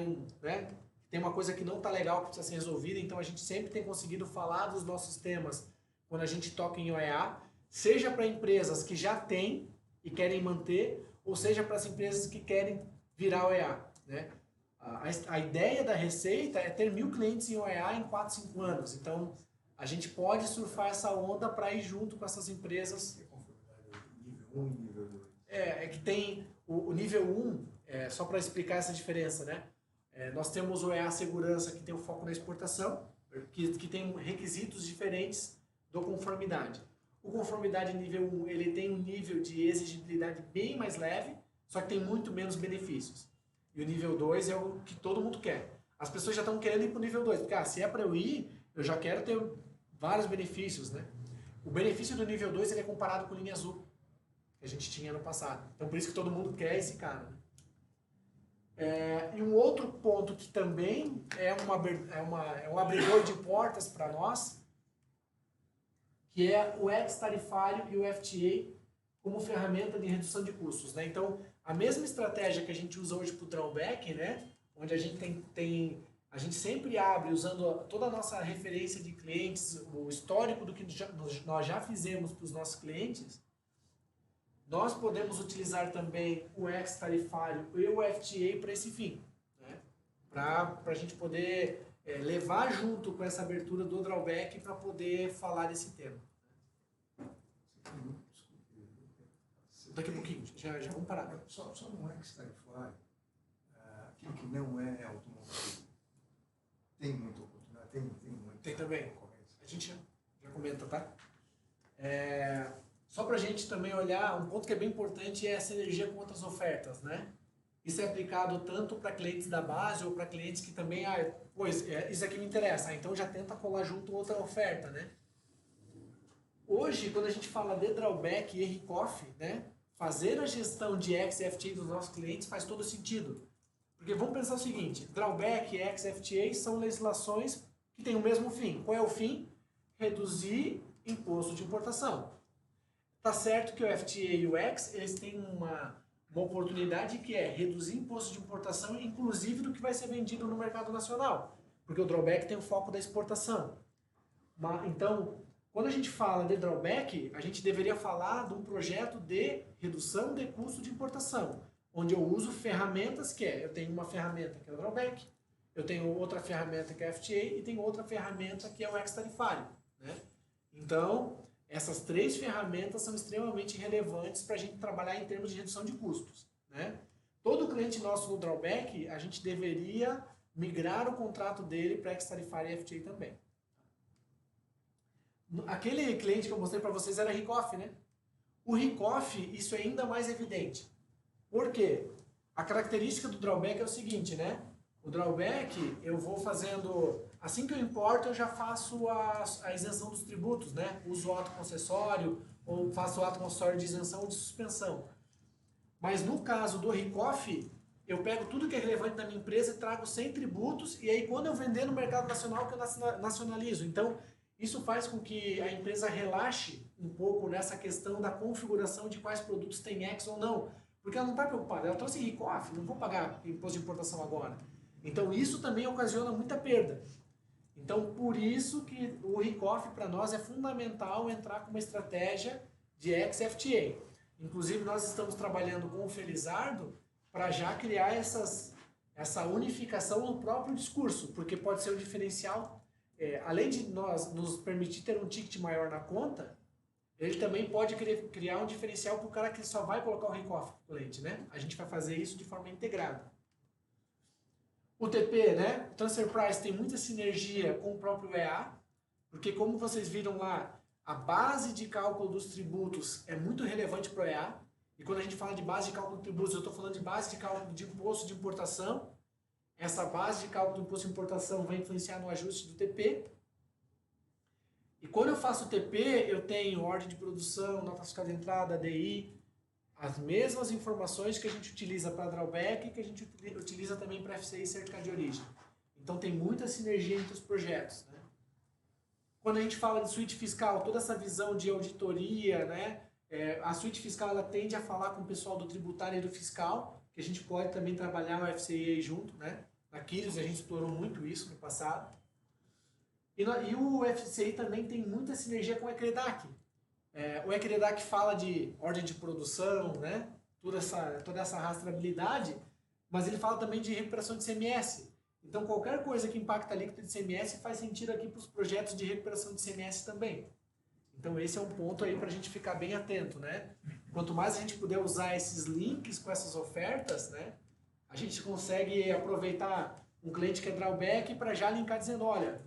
Speaker 1: uma coisa que não está legal, que precisa ser resolvida. Então a gente sempre tem conseguido falar dos nossos temas quando a gente toca em OEA, seja para empresas que já têm e querem manter, ou seja para as empresas que querem virar OEA, né? A ideia da Receita é ter 1.000 clientes em OEA em 4, 5 anos. Então, a gente pode surfar essa onda para ir junto com essas empresas.
Speaker 2: Nível 1 e nível 2.
Speaker 1: Que tem o nível 1, só para explicar essa diferença, né? Nós temos o OEA Segurança, que tem o foco na exportação, que tem requisitos diferentes do conformidade. O conformidade nível 1, ele tem um nível de exigibilidade bem mais leve, só que tem muito menos benefícios. E o nível 2 é o que todo mundo quer. As pessoas já estão querendo ir para o nível 2, porque se é para eu ir, eu já quero ter vários benefícios, né? O benefício do nível 2 ele é comparado com linha azul, que a gente tinha no passado. Então por isso que todo mundo quer esse cara, né? E um outro ponto que também é um abridor de portas para nós, que é o ex-tarifário e o FTA como ferramenta de redução de custos, né? Então, a mesma estratégia que a gente usa hoje para o drawback, né? Onde a gente a gente sempre abre usando toda a nossa referência de clientes, o histórico do que nós já fizemos para os nossos clientes. Nós podemos utilizar também o ex-tarifário e o FTA para esse fim, né? Para a gente poder levar junto com essa abertura do drawback para poder falar desse tema. Daqui a pouquinho, já vamos parar.
Speaker 2: Só no ex-tarifário, aquilo que não é automotivo, tem muita oportunidade,
Speaker 1: tem também. A gente já comenta, tá? Só para a gente também olhar, um ponto que é bem importante é a sinergia com outras ofertas, né? Isso é aplicado tanto para clientes da base ou para clientes que também, isso aqui me interessa, então já tenta colar junto outra oferta, né? Hoje, quando a gente fala de drawback e RCOF, né? Fazer a gestão de ex-FTA dos nossos clientes faz todo sentido. Porque vamos pensar o seguinte, drawback e ex-FTA são legislações que têm o mesmo fim. Qual é o fim? Reduzir imposto de importação. Tá certo que o FTA e o ex, eles têm uma oportunidade que é reduzir imposto de importação, inclusive do que vai ser vendido no mercado nacional. Porque o drawback tem o foco da exportação. Então, quando a gente fala de drawback, a gente deveria falar de um projeto de redução de custo de importação, onde eu uso ferramentas eu tenho uma ferramenta que é o drawback, eu tenho outra ferramenta que é a FTA e tenho outra ferramenta que é o ex-tarifário, né? Então, essas 3 ferramentas são extremamente relevantes para a gente trabalhar em termos de redução de custos, né? Todo cliente nosso no drawback, a gente deveria migrar o contrato dele para ex-tarifário e FTA também. Aquele cliente que eu mostrei para vocês era RCOF, né? O RCOF, isso é ainda mais evidente. Por quê? A característica do drawback é o seguinte, né? O drawback, eu vou fazendo... Assim que eu importo, eu já faço a isenção dos tributos, né? Uso o ato concessório, ou faço o ato concessório de isenção ou de suspensão. Mas no caso do RICOF, eu pego tudo que é relevante na minha empresa e trago sem tributos, e aí quando eu vender no mercado nacional, que eu nacionalizo. Então, isso faz com que a empresa relaxe um pouco nessa questão da configuração de quais produtos tem X ou não. Porque ela não está preocupada, ela trouxe RICOF, não vou pagar imposto de importação agora. Então, isso também ocasiona muita perda. Então, por isso que o RICOF para nós é fundamental entrar com uma estratégia de ex-FTA. Inclusive, nós estamos trabalhando com o Felizardo para já criar essa unificação no próprio discurso, porque pode ser um diferencial, além de nós nos permitir ter um ticket maior na conta, ele também pode criar um diferencial para o cara que só vai colocar o RICOF no cliente, né? A gente vai fazer isso de forma integrada. O TP, né? O Transfer Price tem muita sinergia com o próprio EA, porque como vocês viram lá, a base de cálculo dos tributos é muito relevante para o EA. E quando a gente fala de base de cálculo de tributos, eu estou falando de base de cálculo de imposto de importação. Essa base de cálculo do imposto de importação vai influenciar no ajuste do TP. E quando eu faço o TP, eu tenho ordem de produção, nota fiscal de entrada, DI, as mesmas informações que a gente utiliza para drawback e que a gente utiliza também para FCI e certificado de origem. Então tem muita sinergia entre os projetos, né? Quando a gente fala de suíte fiscal, toda essa visão de auditoria, né? A suíte fiscal ela tende a falar com o pessoal do tributário e do fiscal, que a gente pode também trabalhar o FCI junto, né? Na Quírios a gente explorou muito isso no passado. E o FCI também tem muita sinergia com o ECREDAC. O ECREDAC fala de ordem de produção, né? Toda essa rastreabilidade, mas ele fala também de recuperação de CMS. Então, qualquer coisa que impacta a alíquota de CMS faz sentido aqui para os projetos de recuperação de CMS também. Então, esse é um ponto aí para a gente ficar bem atento, né? Quanto mais a gente puder usar esses links com essas ofertas, né? A gente consegue aproveitar um cliente que é drawback para já linkar dizendo, olha,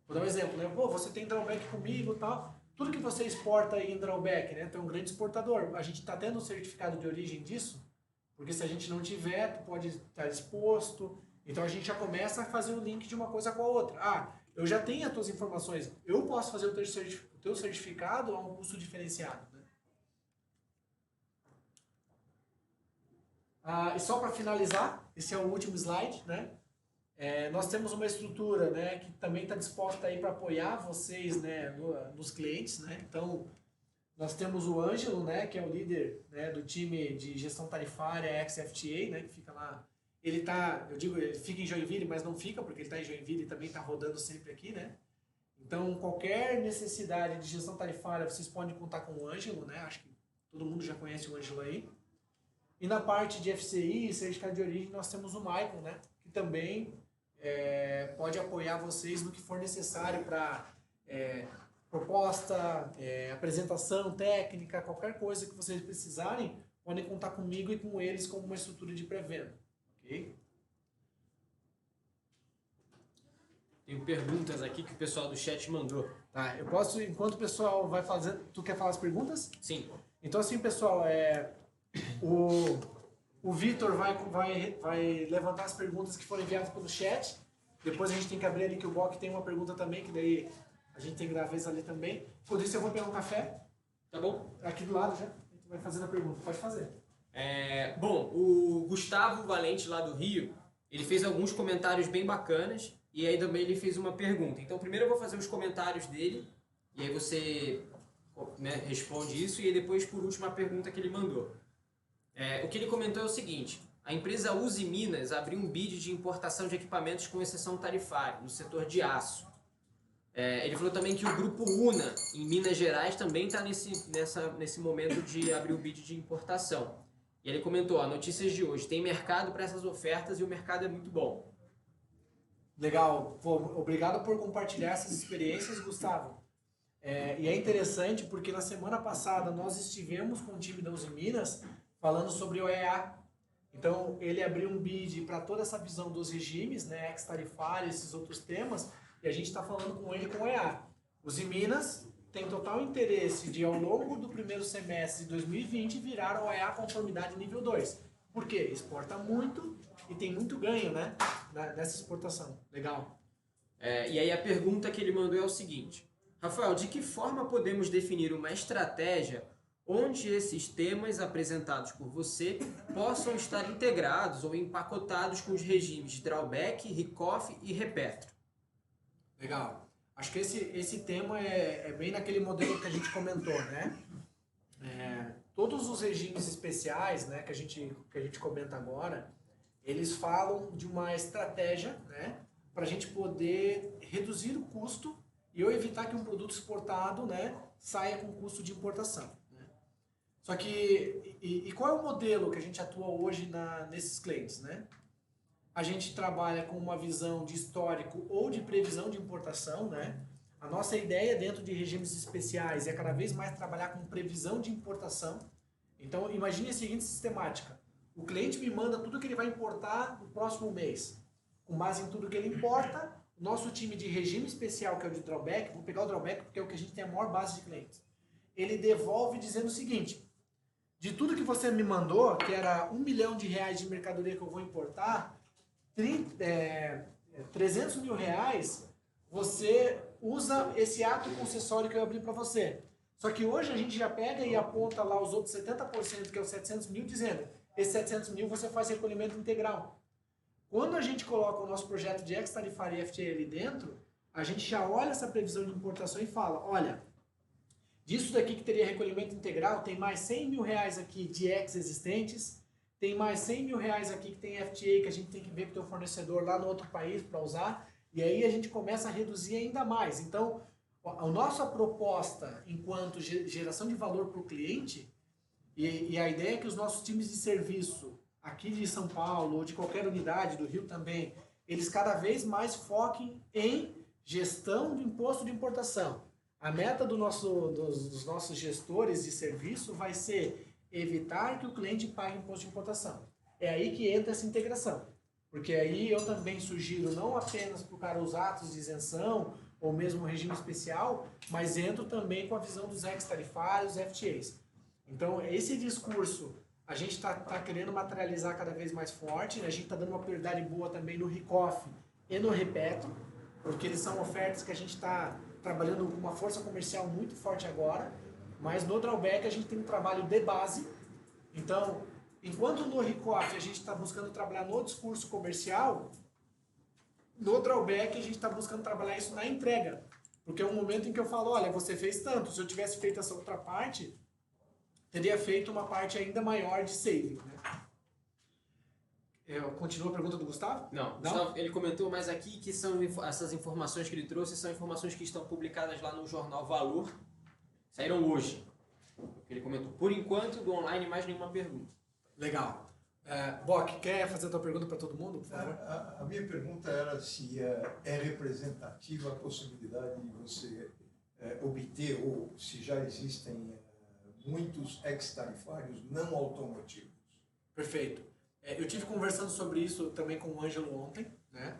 Speaker 1: vou dar um exemplo, né? Pô, você tem drawback comigo e tal. Tudo que você exporta aí em drawback, né? Tu é um grande exportador. A gente está tendo um certificado de origem disso? Porque se a gente não tiver, tu pode estar exposto. Então a gente já começa a fazer o link de uma coisa com a outra. Ah, eu já tenho as tuas informações. Eu posso fazer o teu certificado a um custo diferenciado, né? E só para finalizar, esse é o último slide, né? Nós temos uma estrutura, né, que também está disposta aí para apoiar vocês, né, nos clientes, né? Então, nós temos o Ângelo, né, que é o líder, né, do time de gestão tarifária ex-FTA, né, que fica lá. Ele fica em Joinville, mas não fica, porque ele está em Joinville e também está rodando sempre aqui, né? Então, qualquer necessidade de gestão tarifária, vocês podem contar com o Ângelo, né? Acho que todo mundo já conhece o Ângelo aí. E na parte de FCI, certificado de origem, nós temos o Maicon, né, que também pode apoiar vocês no que for necessário para proposta, apresentação técnica, qualquer coisa que vocês precisarem, podem contar comigo e com eles como uma estrutura de pré-venda. Ok?
Speaker 3: Tenho perguntas aqui que o pessoal do chat mandou.
Speaker 1: Tá, eu posso, enquanto o pessoal vai fazendo... Tu quer falar as perguntas?
Speaker 3: Sim.
Speaker 1: Então assim, pessoal, o Vitor vai levantar as perguntas que foram enviadas pelo chat. Depois a gente tem que abrir ali que o Boc tem uma pergunta também, que daí a gente tem gravez ali também. Por isso eu vou pegar um café.
Speaker 3: Tá bom?
Speaker 1: Aqui do lado já. A gente vai fazendo a pergunta. Pode fazer.
Speaker 3: Bom, o Gustavo Valente lá do Rio, ele fez alguns comentários bem bacanas e aí também ele fez uma pergunta. Então primeiro eu vou fazer os comentários dele e aí você, né, responde isso e aí depois por último a pergunta que ele mandou. O que ele comentou é o seguinte: a empresa Uzi Minas abriu um bid de importação de equipamentos com exceção tarifária no setor de aço. Ele falou também que o grupo Una, em Minas Gerais, também está nesse momento de abrir o bid de importação. E ele comentou, notícias de hoje, tem mercado para essas ofertas e o mercado é muito bom.
Speaker 1: Legal. Pô, obrigado por compartilhar essas experiências, Gustavo. E é interessante porque na semana passada nós estivemos com o time da Uzi Minas falando sobre o EA. Então, ele abriu um bid para toda essa visão dos regimes, né, ex-tarifário, esses outros temas, e a gente está falando com ele com o EA. Os Minas tem total interesse de, ao longo do primeiro semestre de 2020, virar o EA conformidade nível 2. Por quê? Exporta muito e tem muito ganho, né? Nessa exportação. Legal.
Speaker 3: E aí a pergunta que ele mandou é o seguinte: Rafael, de que forma podemos definir uma estratégia onde esses temas apresentados por você possam estar integrados ou empacotados com os regimes de drawback, recoff e repetro?
Speaker 1: Legal. Acho que esse tema é bem naquele modelo que a gente comentou, né? Todos os regimes especiais, né, que a gente comenta agora, eles falam de uma estratégia, né, para a gente poder reduzir o custo e ou evitar que um produto exportado, né, saia com custo de importação. Né? Só que, qual é o modelo que a gente atua hoje nesses clientes, né? A gente trabalha com uma visão de histórico ou de previsão de importação, né? A nossa ideia dentro de regimes especiais é cada vez mais trabalhar com previsão de importação. Então, imagine a seguinte sistemática. O cliente me manda tudo que ele vai importar no próximo mês. Com base em tudo que ele importa, o nosso time de regime especial, que é o de drawback, vou pegar o drawback porque é o que a gente tem a maior base de clientes, ele devolve dizendo o seguinte: de tudo que você me mandou, que era R$1 milhão de mercadoria que eu vou importar, 300 mil reais, você usa esse ato concessório que eu abri para você. Só que hoje a gente já pega e aponta lá os outros 70%, que é os 700 mil, dizendo, esses 700 mil você faz recolhimento integral. Quando a gente coloca o nosso projeto de ex-tarifário e FTA ali dentro, a gente já olha essa previsão de importação e fala, olha, disso daqui que teria recolhimento integral, tem mais 100 mil reais aqui de ex existentes, tem mais 100 mil reais aqui que tem FTA, que a gente tem que ver com o teu fornecedor lá no outro país para usar, e aí a gente começa a reduzir ainda mais. Então, a nossa proposta enquanto geração de valor para o cliente, e a ideia é que os nossos times de serviço aqui de São Paulo ou de qualquer unidade do Rio também, eles cada vez mais foquem em gestão do imposto de importação. A meta dos nossos gestores de serviço vai ser evitar que o cliente pague imposto de importação. É aí que entra essa integração. Porque aí eu também sugiro não apenas para o cara os atos de isenção ou mesmo regime especial, mas entro também com a visão dos ex-tarifários, FTAs. Então, esse discurso a gente está querendo materializar cada vez mais forte, né? A gente está dando uma prioridade boa também no recoff e no repetro, porque eles são ofertas que a gente está trabalhando com uma força comercial muito forte agora, mas no drawback a gente tem um trabalho de base. Então, enquanto no recoff a gente está buscando trabalhar no discurso comercial, no drawback a gente está buscando trabalhar isso na entrega. Porque é um momento em que eu falo, olha, você fez tanto, se eu tivesse feito essa outra parte, teria feito uma parte ainda maior de saving, né? Continua a pergunta do Gustavo?
Speaker 3: Não? Gustavo, ele comentou mais aqui que essas informações que ele trouxe são informações que estão publicadas lá no jornal Valor, saíram hoje. Ele comentou, por enquanto, do online, mais nenhuma pergunta.
Speaker 1: Legal. Bock, quer fazer a tua pergunta para todo mundo, por favor?
Speaker 2: A minha pergunta era se é representativa a possibilidade de você obter, ou se já existem muitos ex-tarifários não automotivos.
Speaker 1: Perfeito. Eu tive conversando sobre isso também com o Ângelo ontem, né?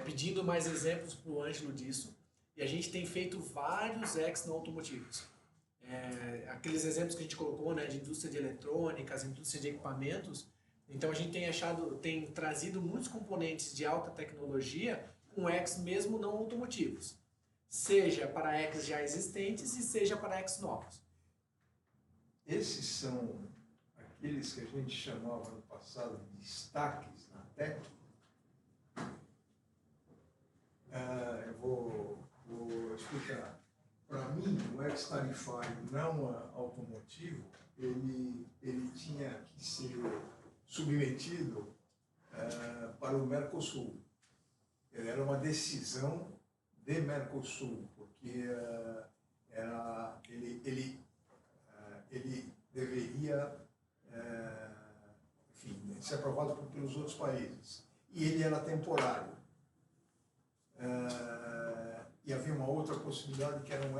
Speaker 1: Pedindo mais exemplos para o Ângelo disso. E a gente tem feito vários ex não automotivos. Aqueles exemplos que a gente colocou, né, de indústria de eletrônicas, indústria de equipamentos. Então a gente tem trazido muitos componentes de alta tecnologia com ex mesmo não automotivos. Seja para ex já existentes e seja para ex novos.
Speaker 2: Esses são aqueles que a gente chamava no passado de destaques na técnica. Eu vou explicar. Para mim, o ex-tarifário não automotivo, ele tinha que ser submetido para o Mercosul. Ele era uma decisão de Mercosul, porque ele deveria ser aprovado pelos outros países. E ele era temporário. E havia uma outra possibilidade que era um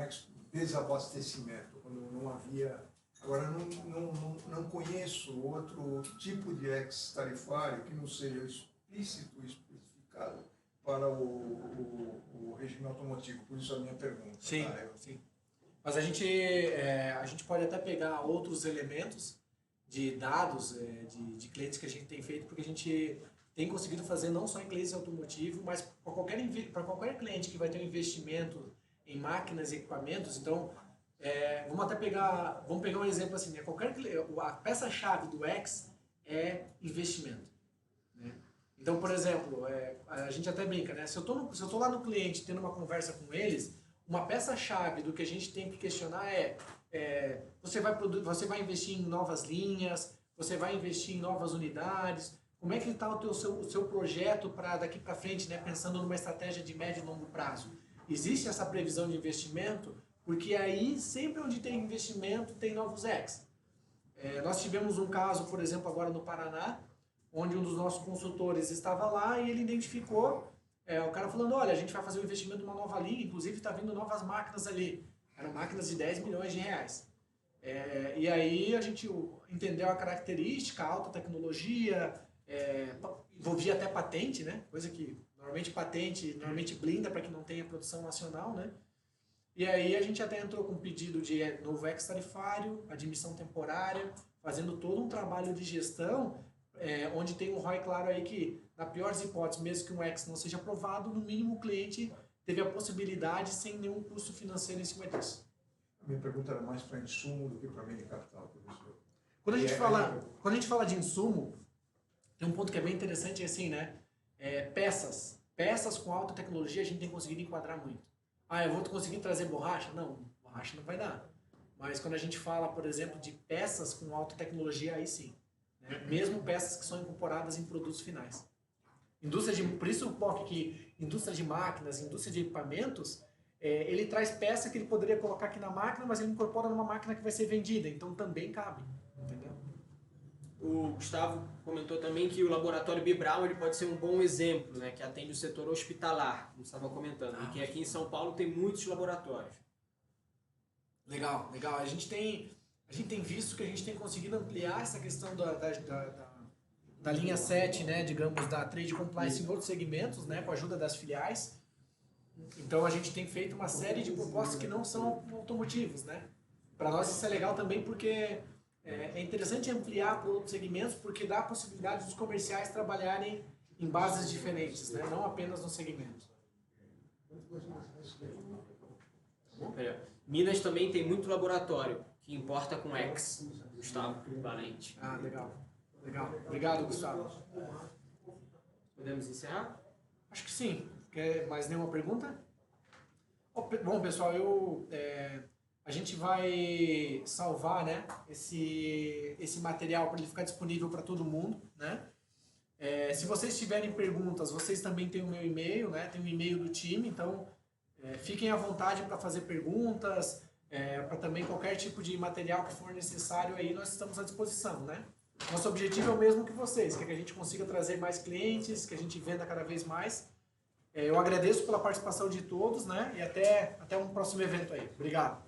Speaker 2: desabastecimento, quando não havia... Agora, não conheço outro tipo de ex-tarifário que não seja explícito, especificado para o regime automotivo. Por isso a minha pergunta.
Speaker 1: Sim,
Speaker 2: tá?
Speaker 1: sim. Mas a gente pode até pegar outros elementos de dados de clientes que a gente tem feito, porque a gente tem conseguido fazer não só em clientes automotivos, mas para qualquer cliente que vai ter um investimento em máquinas e equipamentos. Então, vamos pegar um exemplo assim, né? A peça-chave do X é investimento, né? Então, por exemplo, a gente até brinca, né? Se eu tô lá no cliente tendo uma conversa com eles, uma peça-chave do que a gente tem que questionar você vai investir em novas linhas, você vai investir em novas unidades, como é que está o seu projeto para daqui para frente, né? Pensando numa estratégia de médio e longo prazo. Existe essa previsão de investimento? Porque aí, sempre onde tem investimento, tem novos X. Nós tivemos um caso, por exemplo, agora no Paraná, onde um dos nossos consultores estava lá e ele identificou, o cara falando, olha, a gente vai fazer um investimento numa nova linha, inclusive está vindo novas máquinas ali. Eram máquinas de 10 milhões de reais. E aí a gente entendeu a característica, a alta tecnologia, envolvia até patente, né? Coisa que normalmente patente blinda para que não tenha produção nacional, né? E aí a gente até entrou com um pedido de novo ex-tarifário, admissão temporária, fazendo todo um trabalho de gestão, onde tem um ROI claro aí que, na pior das hipóteses, mesmo que um ex não seja aprovado, no mínimo o cliente teve a possibilidade sem nenhum custo financeiro em cima disso.
Speaker 2: A minha pergunta era mais para insumo do que para meio de capital, professor.
Speaker 1: Quando a gente fala de insumo, tem um ponto que é bem interessante, assim, né? Peças com alta tecnologia a gente tem conseguido enquadrar muito. Eu vou conseguir trazer borracha? Não, borracha não vai dar. Mas quando a gente fala, por exemplo, de peças com alta tecnologia, aí sim. Né? Mesmo peças que são incorporadas em produtos finais. Por isso o POC que indústria de máquinas, indústria de equipamentos, ele traz peça que ele poderia colocar aqui na máquina, mas ele incorpora numa máquina que vai ser vendida, então também cabe, entendeu?
Speaker 3: O Gustavo comentou também que o laboratório Bibral ele pode ser um bom exemplo, né, que atende o setor hospitalar, como estava comentando, e que aqui em São Paulo tem muitos laboratórios.
Speaker 1: Legal. A gente tem visto que a gente tem conseguido ampliar essa questão da linha 7, né, digamos, da Trade Compliance em outros segmentos, né, com a ajuda das filiais. Então a gente tem feito uma série de propostas que não são automotivos, né? Para nós isso é legal também porque é interessante ampliar para outros segmentos porque dá a possibilidade dos comerciais trabalharem em bases diferentes, né? Não apenas no segmento.
Speaker 3: Minas também tem muito laboratório que importa com X, Gustavo Valente.
Speaker 1: Legal. Obrigado, Gustavo.
Speaker 3: Podemos encerrar?
Speaker 1: Acho que sim. Quer mais nenhuma pergunta? Bom, pessoal, a gente vai salvar, né, esse material para ele ficar disponível para todo mundo, né? Se vocês tiverem perguntas, vocês também têm o meu e-mail, né? Tem o e-mail do time, então fiquem à vontade para fazer perguntas, para também qualquer tipo de material que for necessário aí, nós estamos à disposição, né? Nosso objetivo é o mesmo que vocês, que a gente consiga trazer mais clientes, que a gente venda cada vez mais. Eu agradeço pela participação de todos, né? E até um próximo evento aí. Obrigado.